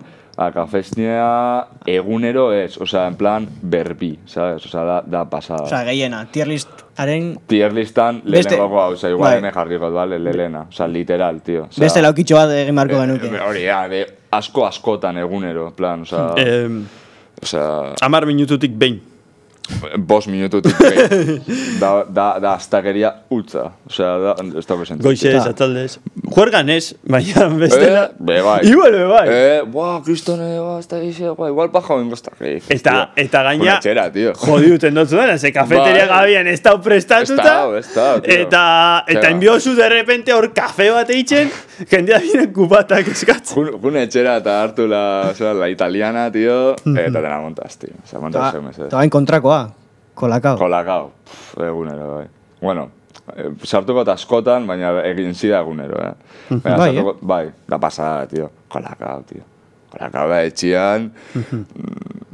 Kafesnia egunero ez, osea, en plan berbi, ¿sabes? Osea, da pasada. Osea, gehiena, tier listaren... Tier listan Beste- lehenengoko hau, osea, igual bai. hemen jarriko, bale, lehena. Osea, literal, tío. Osea, Beste laukitxo bat egin beharko genuke. Hori, askotan egunero, en plan, osea... Osea, 10 minututik behin. 5 minututik behin. Da astakeria ultza. Osea, ez dago sentido. Goizez, ataldez. Juergan ez, baina bestela. Bai. Igual, bai. Kristone, ez da gizia, igual paja bengo ez da. Eta gaina, Una txera, tío. jodiuten dut zuen, ze kafeteria Bai. gabian ez dau prestatuta. Ez da, tío. Eta enbiozu de repente hor kafe bat eitzen, jendea dine kubatak eskatzen. June etxera eta hartu la italiana, tío, eta te la montas, tío. O sea, montas Eta bain kontrakoa, kolakao. Kolakao, egunero, bai. Bueno, sartuko eta askotan, baina egin zida egunero, Baina Bai, sartuko, bai, da pasada, tío. Kolakao, tío. Kolakao da etxian.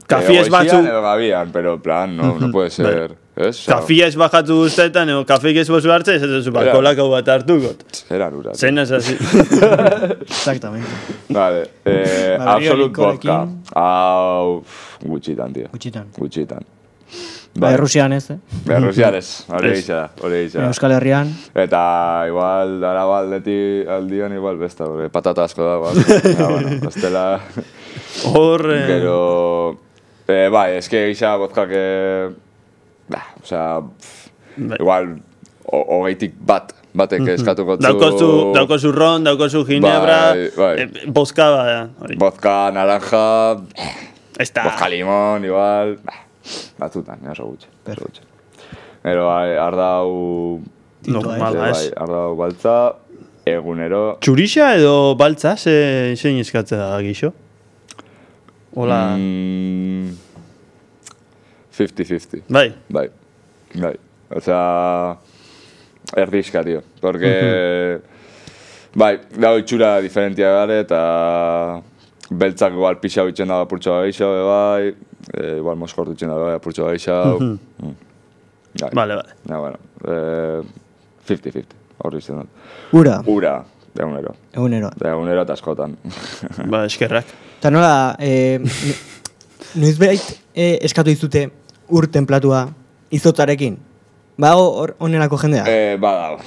Kafiez batzu. Edo gabian, pero en plan, no puede ser. ¿Es? Kafia ez bajatu guztetan, edo kafeik ez bozu hartze, ez duzu Era. kolakau bat hartukot. Zera nura. Zena ez hasi. Exactamente. Vale, Ba, Absolut berriro Vodka. Hau, gutxitan, tío. Gutxitan. Bai. Ba, Rusian ez, Berrusiarez, hori egitza da. Euskal Herrian. Eta igual, Araba aldian igual besta, porque patata asko da, igual. Bueno, bestela... Hor... Gero... bai, eske gisa vodka que... osea... Igual, hogeitik batek eskatuko zu... Daukozu ron, daukozu ginebra, Bai. bozkaba da. Hori. Vodka, naranja... Ez da. Vodka limon, igual... Batzutan, oso gutxe. Gero, ardau... Normala ez. Bai, ardau baltza, egunero... Txurixa edo baltza, zein eskatzea da gixo? Hola... 50-50. Bai. Bai. O sea, erdizka, tío. Porque... Bai, dago itxura diferentia gare, eta... Beltzak igual pixa bitzen dago apurtxo gaixo, bai. Igual moskortu bitzen dago apurtxo gaixo. Vale. Ja, bueno. 50-50. Horri izan dut. Ura. Egunero. Egunero. Eta askotan. Ba, eskerrak. Eta nola, noizbait eskatu dizute ur templatua izotzarekin? Bago hor onelako jendea? Badao.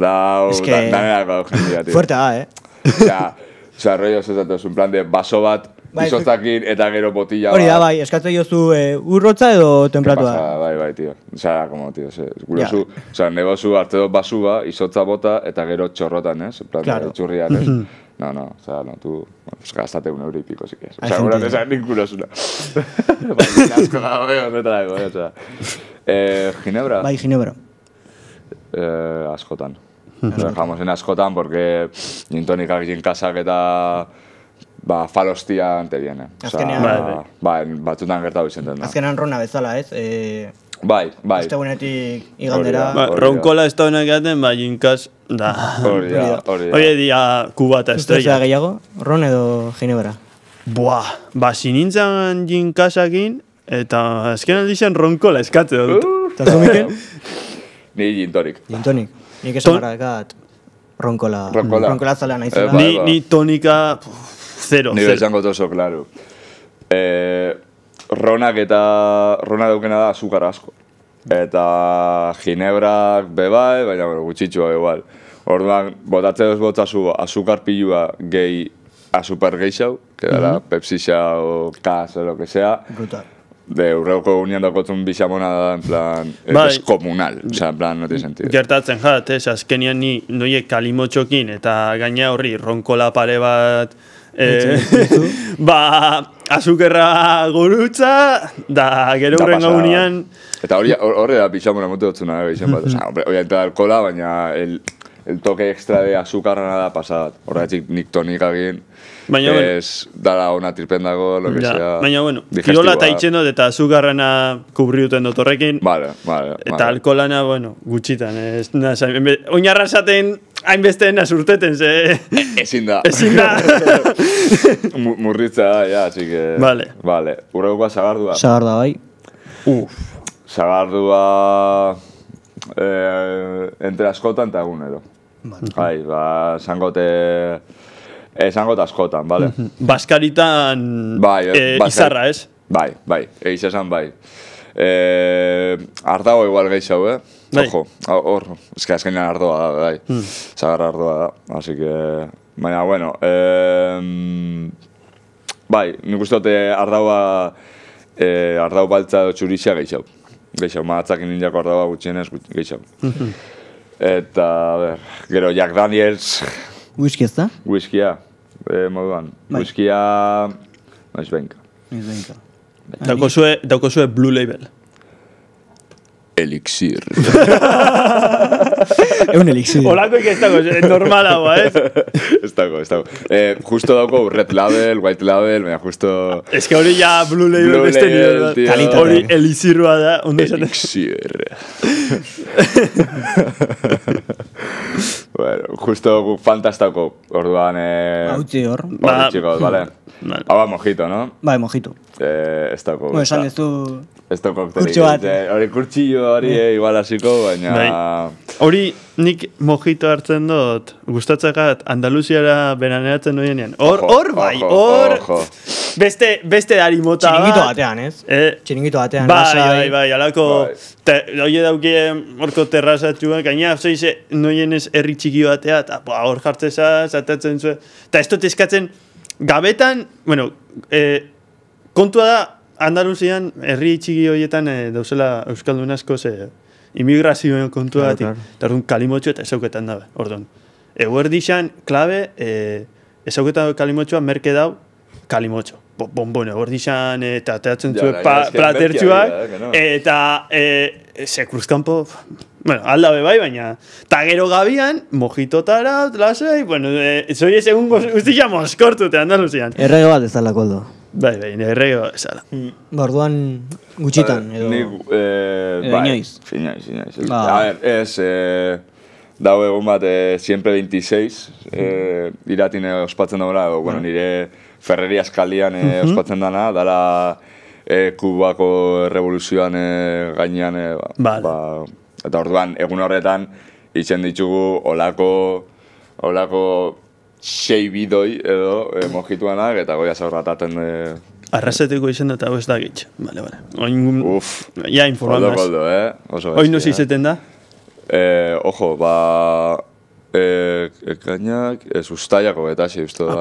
Danerako jendea, tío. Fuerte da, Osea, rollo ez un plan de baso bat Bai, izotzakin eta gero botilla bat. Hori da, bai, eskatzen jozu urrotza edo templatua? Bai, tío. Osea, como, tío, gurezu, osea, nebozu arte dut basua, izotza bota eta gero txorrotan, En plan, txurrian, No, osea, no, tú, pues gastate €1 y pico si quieres. Osea, gure esan ningunosuna. Bai, asko dago, horretarako, osea. Ginebra? Bai, Ginebra. Askotan. Dejamos en askotan porque gintonikak ginkasak eta falostia ante viene. Azkenean... Batzutan gertatu izenten da. Azkenean rona bezala, ez? Bai. Ostegunetik igandera. Hori da. Ronkola ez da honak gaten, jinkas, da. Hori da. Oie dia kubata Zuztea estrella. gehiago, ron edo ginebra. Buah, sinintzen jinkasakin, eta azken aldizan ronkola eskatze dut. Eta zu, Mikel? Ni gintorik. Gintonik. Nik esan barakat ronkola. Ronkola zalea naizela. Bai. Ni tonika, zero. Ni bezango oso, claro. Ronak daukena da azúcar asko. Eta ginebrak bebai, baina gutxitxua igual. Orduan, botatze duz botzazu azúcar pilua gehi azúper geixau, que dara Pepsixa o Cas o lo que sea. Brutal. De urreuko unian dakotzun bixamona da, en plan, Bai. es comunal. O sea, en plan, no tiene sentido. Gertatzen jat, azkenian ni noie kalimotxokin, eta gaina horri ronkola pare bat, azukerra gurutza, da gero Da hurrengo pasada. unean, Eta horre da pixamona mote dutzuna, geixen bat. O sea, obviamente da alkohola, baina el toque extra de azúcarra da pasada. Horregatik nik tonik agin, Baina, es dala ona tirpendako, lo que sea. baina, bueno, digestiboa. kirola eta itxendo eta azugarrana kubriuten dut horrekin, Vale. eta alkolana, bueno, gutxitan, ez naz, oinarra esaten hainbesteen azurteten, ze... Ezin da. Ezin da. Murritza da, ja, así que... Vale. Urreukoa sagardua. Sagarda bai. Sagardua... entre askotan eta egunero. Bai, esangot askotan, vale? Baskaritan Bai, izarra, ez? Bai, eiz esan bai. Ardago igual geixau, Bai. Ojo, hor, eska azkenean ardoa da, bai. Sagarra ardoa da, así que... Baina, bueno, bai, nik uste dute ardau baltza edo txurixia geixau. Geixau, maatzakin indiako ardaua gutxienez geixau. Eta, a ver, gero Jack Daniels, Whisky ez da? whiskia, moduan. Bai. Whiskia, noiz benka. Daukosue Blue Label. Elixir. Egun elixir. Olakoik ez dago, normal hau, ez? Ez dago. Justo dauko Red Label, White Label, baina justo... Ez que hori ja Blue Label Blue beste Label, nire tío. da. Hori elizirroa da, ondo esan. Elixir. Bueno, justo guk fantastako, orduan... Hautzi hor. Hori txikot, vale? Vale. Hau mojito, no? Bai, mojito. Ez dako. Bueno, esan ez du... Ez da koktelik. Kurtxo bat. Hori kurtxillo hori igual hasiko, baina... Bai. Hori nik mojito hartzen dut, gustatzakat Andaluziara beraneratzen noienean. Hor bai, hor... Beste dari mota bat. Txiringito batean, ez? Txiringito batean. Bai, alako... Oie daukie horko terrazatxua, gaina zoize noienez herri txiki batea, eta hor jartzeza, zatatzen zuen. Eta ez dut eskatzen, gabetan, bueno, kontua da, Andaluzian, herri txiki horietan dauzela Euskaldun asko immigrazioen kontua bat, eta orduan kalimotxo eta ezauketan dabe, orduan. Eguerdixan, klabe, ezauketan kalimotxoa merke dau, kalimotxo. Bueno, eguerdixan, eta teatzen zuen platertxuak, eta sekruzkampo, bueno, aldabe bai, baina, eta gero gabian, mojitotara, lasai, bueno, zoiez egun guztia moskortute Andaluzian. Errege bat ez dala koldo. Bai, errege bat ez dala. Orduan gutxitan, edo... inoiz. Inoiz. A ver, ez... Dau egun bat, siempre 26, iratine ospatzen dagoela, bueno, nire Ferreria eskaldian ospatzen dana, dala Kubako revoluzioan gainean, eta orduan, egun horretan, itzen ditugu olako 6 bidoi edo mojituanak, eta goia zaurrataten Arraseteko izan dut hau ez da gitx. Vale. Uf, ja informamaz. Koldo, oso Hoi nozi izeten da? Ojo, ekainak, ustaiako betasi, uste da.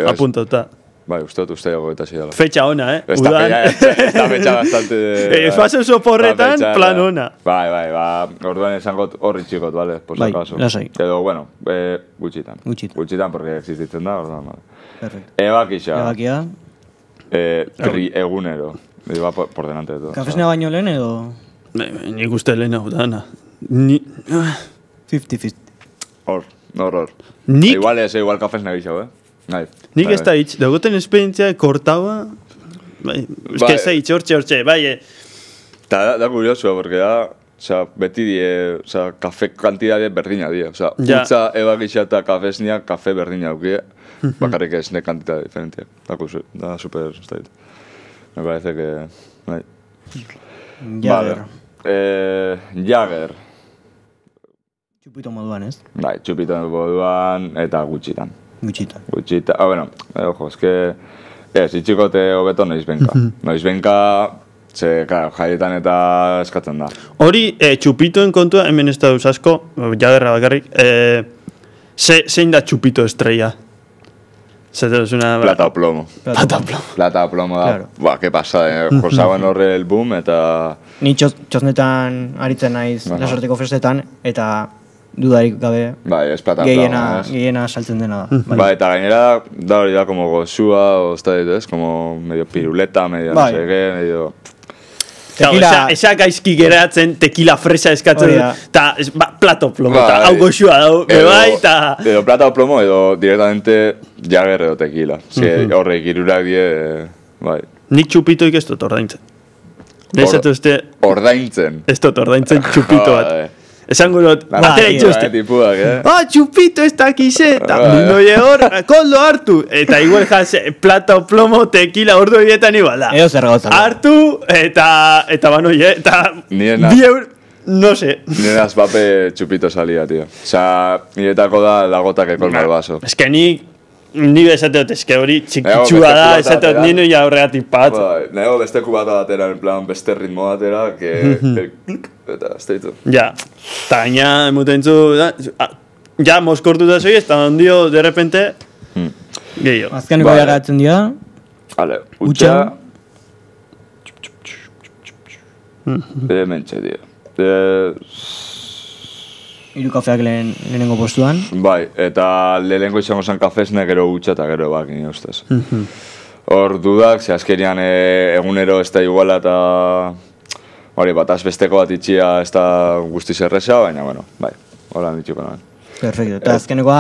Apuntauta. Bai, uste dut ustaiako betasi dela. Fetxa ona, Ez da fetxa bastante... Fase oso porretan, plan ona. Bai, orduan esangot horri txikot, bale? Bai, lasai. Edo, bueno, gutxitan. Gutxitan, porque existitzen da, orduan, bale. Perfecto. Ebakia. Ebakia. Egunero. Iba por delante de todo. Kafesnea baino lehen edo... Nik uste lehen hau dana. 50-50. Hor. Nik... Igual kafesnea gixau, Nik ez da hitz, dagoten esperientzia kortaua... Ez que ez da hitz, hortxe, bai... Da kuriosua, porque da, osea, beti die, osea, kafe kantidade berdina die. Osea, utza ebagitxa eta kafesnia, kafe berdina aukie. Bakarrik ez ne kantidade diferentia. Da super, estait. Me parece que... Bai. Jagger. Jagger. Txupito moduan, ez? Bai, txupito moduan eta gutxitan. Gutxitan. Bueno, ojo, es que... Ez, itxikote hobeto noizbenka. Noizbenka, ze, claro, jaietan eta eskatzen da. Hori, txupitoen kontua, hemen ez da duz asko, Jaggerra bakarrik, zein da txupito estrella? Plata o plomo. Plata o plomo da, claro. Ba, que pasa, josaban horre el boom eta... Ni txosnetan aritzen naiz Lasorteko festetan, eta dudarik gabe bai, ez plata o plomo, gehiena saltzen dena da. Bai, eta gainera, da hori da, como gozua, o ez da dit, ez? Como medio piruleta, medio no sé qué, medio... Tequila... Esa gaizki geratzen tequila fresa eskatzen, eta plato plomo, eta hau goxua dau, bebai, eta... Edo plata o plomo, edo directamente Jagger edo tequila. Horrek irurak die, bai. Nik txupitoik ez dut ordaintzen. Ordaintzen? Ez dut ordaintzen txupito bat. Esango dut, atera itxoste. Txupito ez dakize, eta mundoie hor, koldo hartu. Eta igual jaz, plata o plomo, tequila, ordu horietan igual da. Eo zer gauza. Hartu, eta banoie, eta... Bi eur, no sé. Nire azpape txupito salia, tío. Osa, niretako da lagotak ekolma el vaso. Ez que ni bezateot, ez que hori txikitsua da, ezateot nino ja horregatik pat. Nego beste kubata batera, en plan, beste ritmo batera, que... Eta, ez deitu. Ja, eta gaina, emutentzu, ja, moskortu da zoi, eta ondio, de repente, gehiago. Azkeneko jagatzen dira. Vale, utxa... Mentxe, tío. Hiru kafeak lehenengo postuan. Bai, eta lehenengo izango zen kafesne, gero utxa eta gero bak, nire ustez. Hor dudak, ze azkenian egunero ez da iguala eta... Hori, bat azbesteko bat itxia ez da guztiz erreza, baina, bueno, bai, hola ditxuko nahen. Perfecto, eta azkeneko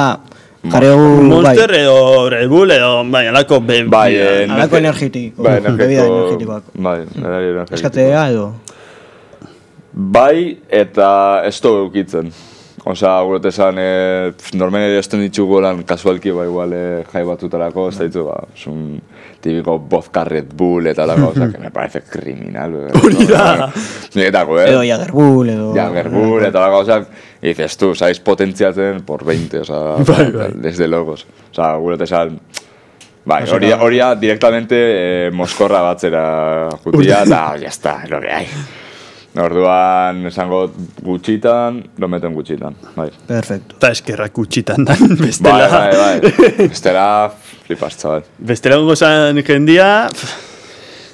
jaregu... Monster edo Red Bull edo, bai, alako alako energetiko. Bai, bebida energetikoak. Bai, energetiko. Eskatzea edo... Bai, eta ez dugu eukitzen. Osa, gure esan, normen ere ez du nitxugu lan kasualki, ba, igual, jai batutarako, ez da ditu, ba, un típico vodka Red Bull eta lako, osa, que me parece criminal. Hori da! Edo Jagger Bull, edo... Jagger Bull eta lako, osa, y dices tú, sabes potenziatzen por 20, osa, desde locos. Osa, gure esan... Bai, hori directamente moskorra batzera jutia, eta, ya está, lo que hay. Orduan, esango gutxitan, lo meten gutxitan, bai. Perfecto. Eta eskerrak gutxitan dan, bestela. Bai. Bestela, flipas, chaval. Bestela gongo zan jendia...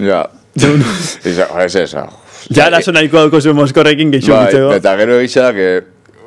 Ja. Ez esa. Ja, lazo nahiko dauko zuen moskorrekin geixo bitzeko. Bai, eta gero egitza, que...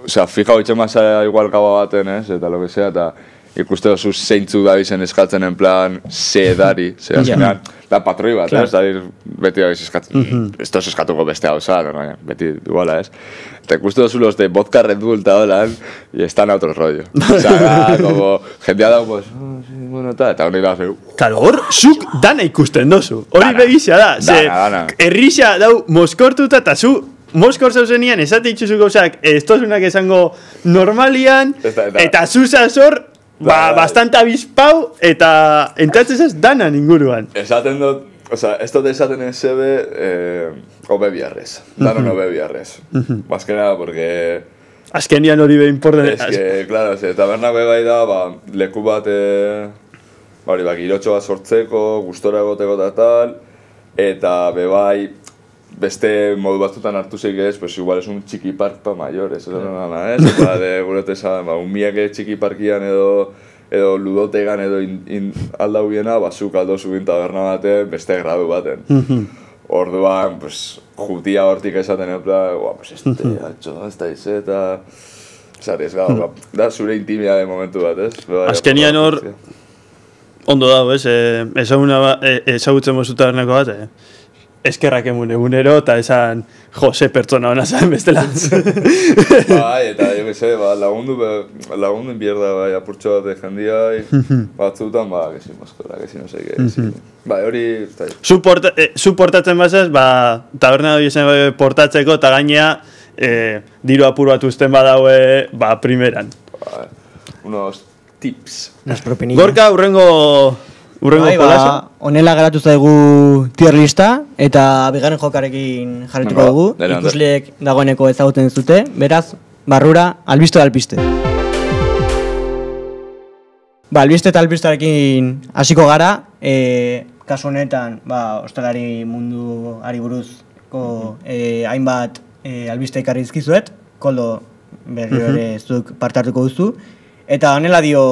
Osea, fija hoitzen masa igual kaba baten, eta lo que sea, eta... Ikuste dozu zeintzu da bizen eskatzen en plan sedari, ze azkenean, da patroi bat, beti da bizen eskatzen, ez toz eskatuko beste hau zan, beti iguala, ez? Eta ikuste dozu los de vodka Red Bull eta holan, y están a otro rollo. O sea, como, jendea da, pues, bueno, eta hori da, Claro, hor, zuk dana ikusten dozu, hori begizia da, ze, errisa dau moskortuta eta zu, Moskor zauzenian, esate itxuzu gauzak, ez tozunak esango normalian, eta zuzazor, bastante abispau, eta entratzezaz dana inguruan. Esaten dut, oza, ez dut esaten ezebe, obe biarrez. Danon obe biarrez. Bazkena, porque... Azkenian hori behin porten... Ez que, claro, tabernak bebai da, leku bat, hori, girotxo bat sortzeko, gustora egoteko eta tal, eta bebai, beste modu batzutan hartu zeik ez, pues igual es un txiki park pa mayores, eso no nada, ez? Gurete esan, un txiki parkian edo ludotegan edo aldau biena, zuk aldo zubin taberna baten, beste gradu baten. Orduan, pues, jutia hortik esaten epla, pues este, atxo, ez da izeta... Zarezgau, da zure intimia de momentu bat, ez? Azkenian hor, ondo dago, ez? Ezagutzen mozu tabernako bat, eskerrak egunero, eta esan Jose pertsona hona zen bestela. Bai, eta jo que se, lagundu bierda bai apurtxo bat jendiai, batzutan, que si moskora, que si no sé qué, si... Bai, hori... Zu portatzen bazaz, taberna hori esan portatzeko, eta gainea diru apur bat usten badaue, primeran. Unos tips. Gorka, urrengo jolasa? Honela geratu zaigu tier lista, eta bigarren jokarekin jarrituko dugu. Ikusleek dagoeneko ezagutzen zute, beraz, barrura, albiste da albiste. Albiste eta albistearekin hasiko gara, kasu honetan, ostalari munduari buruzko hainbat albiste ekarri dizkizuet, Koldo berriro ere zuk parte hartuko duzu, eta honela dio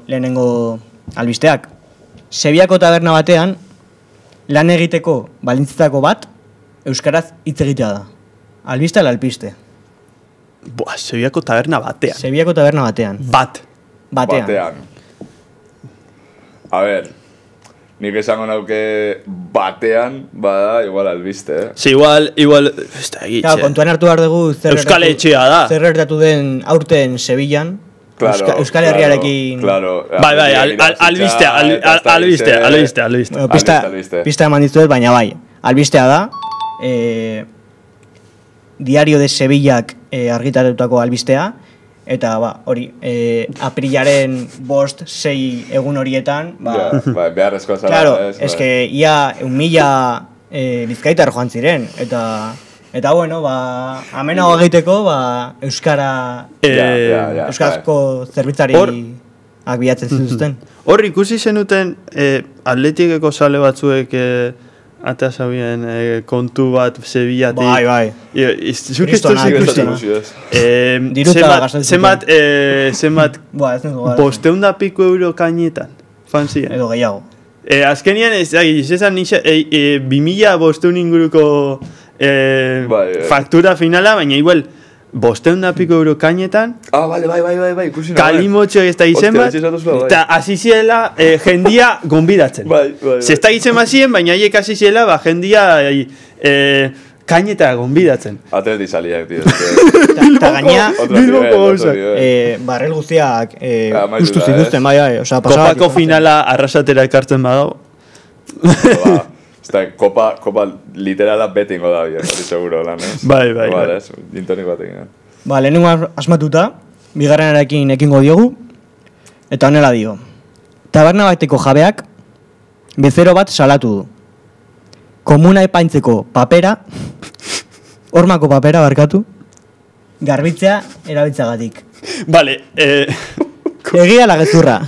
lehenengo albisteak. Seviako taberna batean, lan egiteko balintzetako bat, euskaraz hitz egitea da. Albiste ala alpiste? Seviako taberna batean. Seviako taberna batean. Batean. A ver, nik esango nauke batean, bada, igual albiste, eh? Si, igual, ez da egitxe. Kontuan hartu behar dugu Euskal Etxea da. Zer gertatu den aurten Sevillan, Euskal Herriarekin... Bai, albistea. Pista eman dizuet, baina bai. Albistea da, Diario de Sevillak argitaratutako albistea, eta hori, aprilaren 5-6 egun horietan... Beharrezkoa zara. Claro, eske ia 1.000 bizkaitar joan ziren, eta bueno, amenago egiteko, euskarazko zerbitzariak bilatzen zituzten. Hor ikusi zenuten atletikeko sale batzuek ata zabien kontu bat Sevillatik. Bai. Zuk ez duzu ikusten. Zenbat 500 piko euro kainetan, fanzien. Edo gehiago. Azkenian ez esan 2.500 inguruko faktura finala, baina igual 500 piko euro kainetan. Bai, ikusi nahi. Kalimotxo ez da izen bat, eta hasi ziela jendia gonbidatzen. Ez da izen bat ziren, baina haiek hasi ziela jendia kainetara gonbidatzen. Atleti saliak, tío. Eta gainea, barrel guztiak ustu zituzten, bai. Kopako finala arrasatera ekartzen badago. Kopa literala betingo da, hori seguro lan, ez? Bai. Jintonik batekin. Lehenengo asmatuta, bigarrenarekin ekingo diogu, eta honela dio. Taberna bateko jabeak, bezero bat salatu du. Komuna epaintzeko papera, hormako papera barkatu, garbitzea erabiltzagatik. Vale, Egia la gezurra.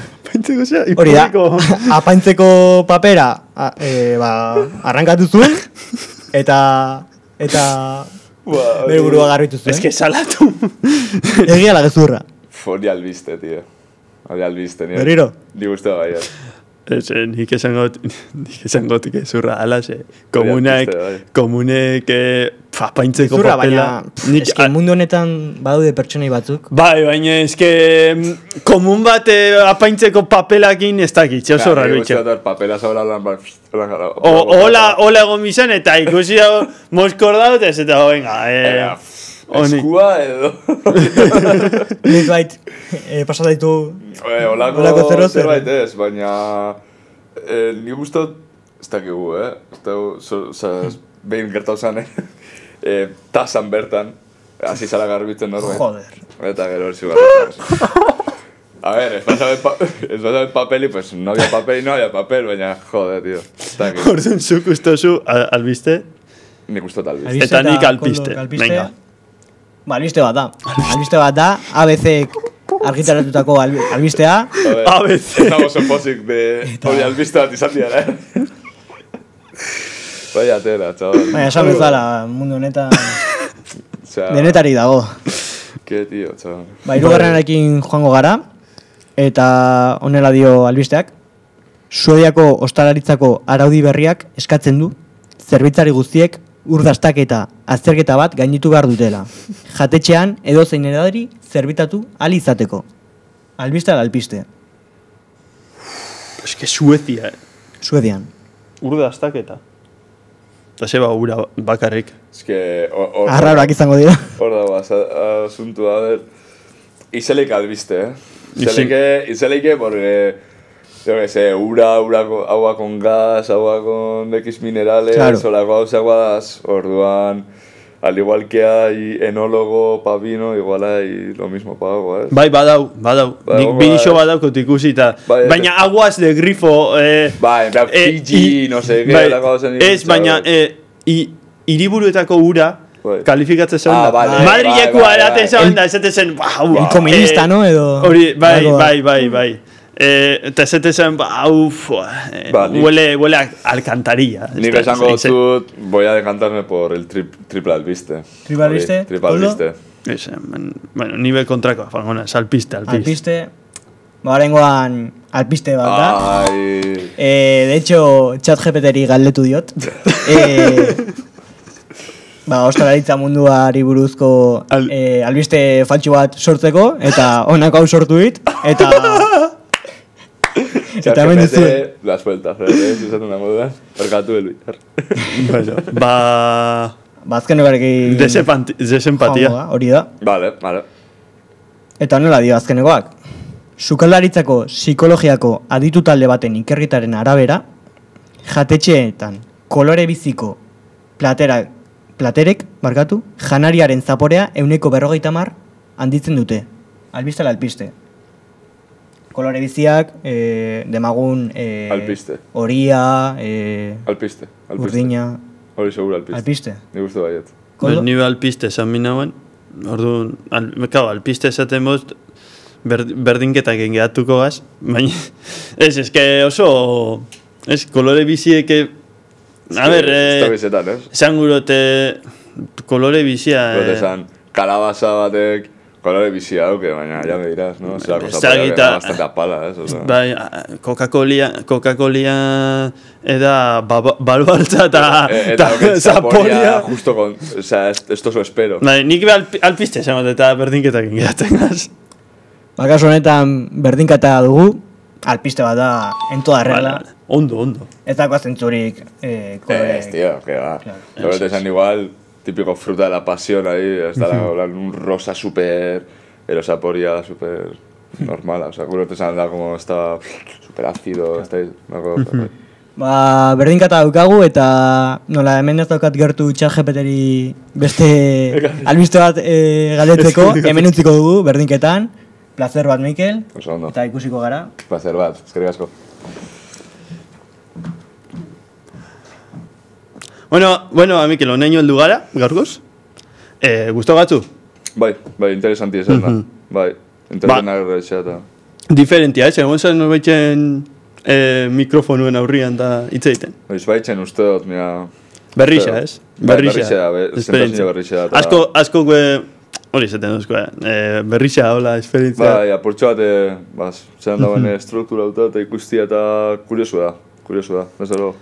Hori da, apaintzeko papera arrankatu zuen, eta bere burua garbitu zuen. Ez que salatu. Egia la gezurra. Hori albiste, tío. Hori albiste. Berriro? Ni guztua bai. Nik esangotik ezurra, alase. Komunek apaintzeko papela. Eske mundu honetan badaude pertsonei batzuk. Bai, baina eske komun bat apaintzeko papelakin ez dakit, oso raro itxe. Papela zabra lan bat. Hola egon bizan eta ikusi dago moskordaut ez eta venga. Eskua edo. Nik bait, pasataitu holako zerbait ez, baina nik guztot, ez dakigu, behin gertau zan, tasan bertan, hasi zala garbitzen norbait. Joder. Eta gero hori zigarritzen. A ver, ez vas a ver papel y pues no había papel, baina jode, tío. Orduan zuk ustozu albiste? Nik ustot albiste. Eta nik alpiste, venga. Albiste bat da, ABC argitaratutako albistea. ABC. Estamos en posik de hori albiste bat izan dira, Vaya tela, chaval. Baina, esan bezala, mundu honetan denetari dago. Que tío, chaval. Hirugarrenarekin joango gara, eta honela dio albisteak. Suediako ostalaritzako araudi berriak eskatzen du, zerbitzari guztiek urdaztak eta azterketa bat gainditu behar dutela. Jatetxean edo zein edari zerbitatu ahal izateko. Albiste ala alpiste? Eske Suezian. Suedian. Urdaztak eta. eta zeba ura bakarrik. Ez que... Arraroak izango dira. Hor dago, asuntua, a ver... Izelik albiste, Izelik porque... Yo que sé, agua con gas, agua con X minerales, claro. Solako aguas, orduan... Al igual que hay enólogo pa vino, igual hay lo mismo pa agua, Bai, badau. Nik bidixo badauko ikusi eta... Baina aguas de grifo... Bai, Fiji, no sé, ez, baina... Hiriburuetako ura... Kalifikatzen zauen da. Madrileko araten zauen da, esaten zen... Inkomunista, no? Hori, bai. Eta esaten zen, huele a alcantarilla. Nik esango dut, voy a decantarme por el triple albiste. ¿Triple albiste? Triple albiste. Bueno, nivel kontrakoa, fangona, alpiste. Alpiste. Barengoan alpiste bat da. Ai... De hecho, ChatGPT-ri galdetu diot. Ostalaritza munduari buruzko albiste faltsu bat sortzeko, eta honako hau sortu dit, eta hemen duzu. Las vueltas, esaten da moduan, perkatu elbitar. Bueno, azken egarki... Desempatia. Hori da. Vale. Eta nola dio azkenekoak. Sukaldaritzako psikologiako aditu talde baten ikerritaren arabera, jatetxeetan kolore biziko platerek, janariaren zaporea 150 handitzen dute. Albiste ala alpiste. Kolore biziak, demagun... Alpiste. Horia... Alpiste. Urdina... Hori seguro alpiste. Alpiste. Nik uste baiet. Nire alpiste esan minauen, orduan, alpiste esaten bost, berdinketak engeatuko gaz, baina, ez que oso, kolore biziek, a ber, esan gurote, kolore bizia... Gurote esan, kalabaza batek, kolore bizia duke, baina ya me dirás, ¿no? Será cosa que bastante apala, Bai, Coca-Cola eda balbaltza eta zaporia. Justo con, o sea, esto lo espero. Bai, nik alpiste esan eta berdinketak engeatzen gaz. Kasu honetan berdinketa dugu, alpiste bat da en toda regla. Ondo. Ez dako zentzurik... tío, que va. Luego te esan igual, típico fruta de la pasión ahí, está un rosa súper... Erosaporia súper normal, o sea, seguro te esan da como está súper ácido, está ahí... Berdinketa daukagu eta nola hemen ez daukat gertu ChatGPT-ri beste albiste bat galdetzeko, hemen utziko dugu berdinketan. Placer bat, Mikel, eta ikusiko gara. Placer bat, eskerrik asko. Bueno, Mikel, honeño heldu gara, gaurkoz. Gusto gatzu? Bai, interesanti esan da. Bai, interesanti agerretxea eta... Diferentia, egon zen norbaitzen mikrofonuen aurrian da hitz egiten. Baitzen uste dut, mira... Berrixa, ez? Berrixa, zentazio berrixa. Asko hori zaten duzko, berrixa, hola, esperientzia. Bai, apurtxo bat, zelan dagoen struktura dut eta ikustia eta kuriosu da, desde luego.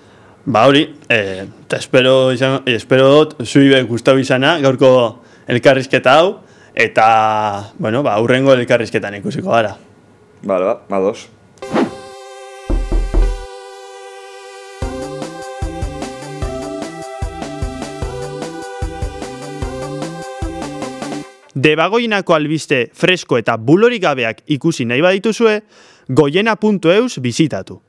Ba hori, eta espero dut, zui gustau izana, gaurko elkarrizketa hau, eta, bueno, hurrengo elkarrizketan ikusiko gara. Vale, ados. Debagoinako albiste fresko eta bulorik gabeak ikusi nahi badituzue, goiena.eus bizitatu.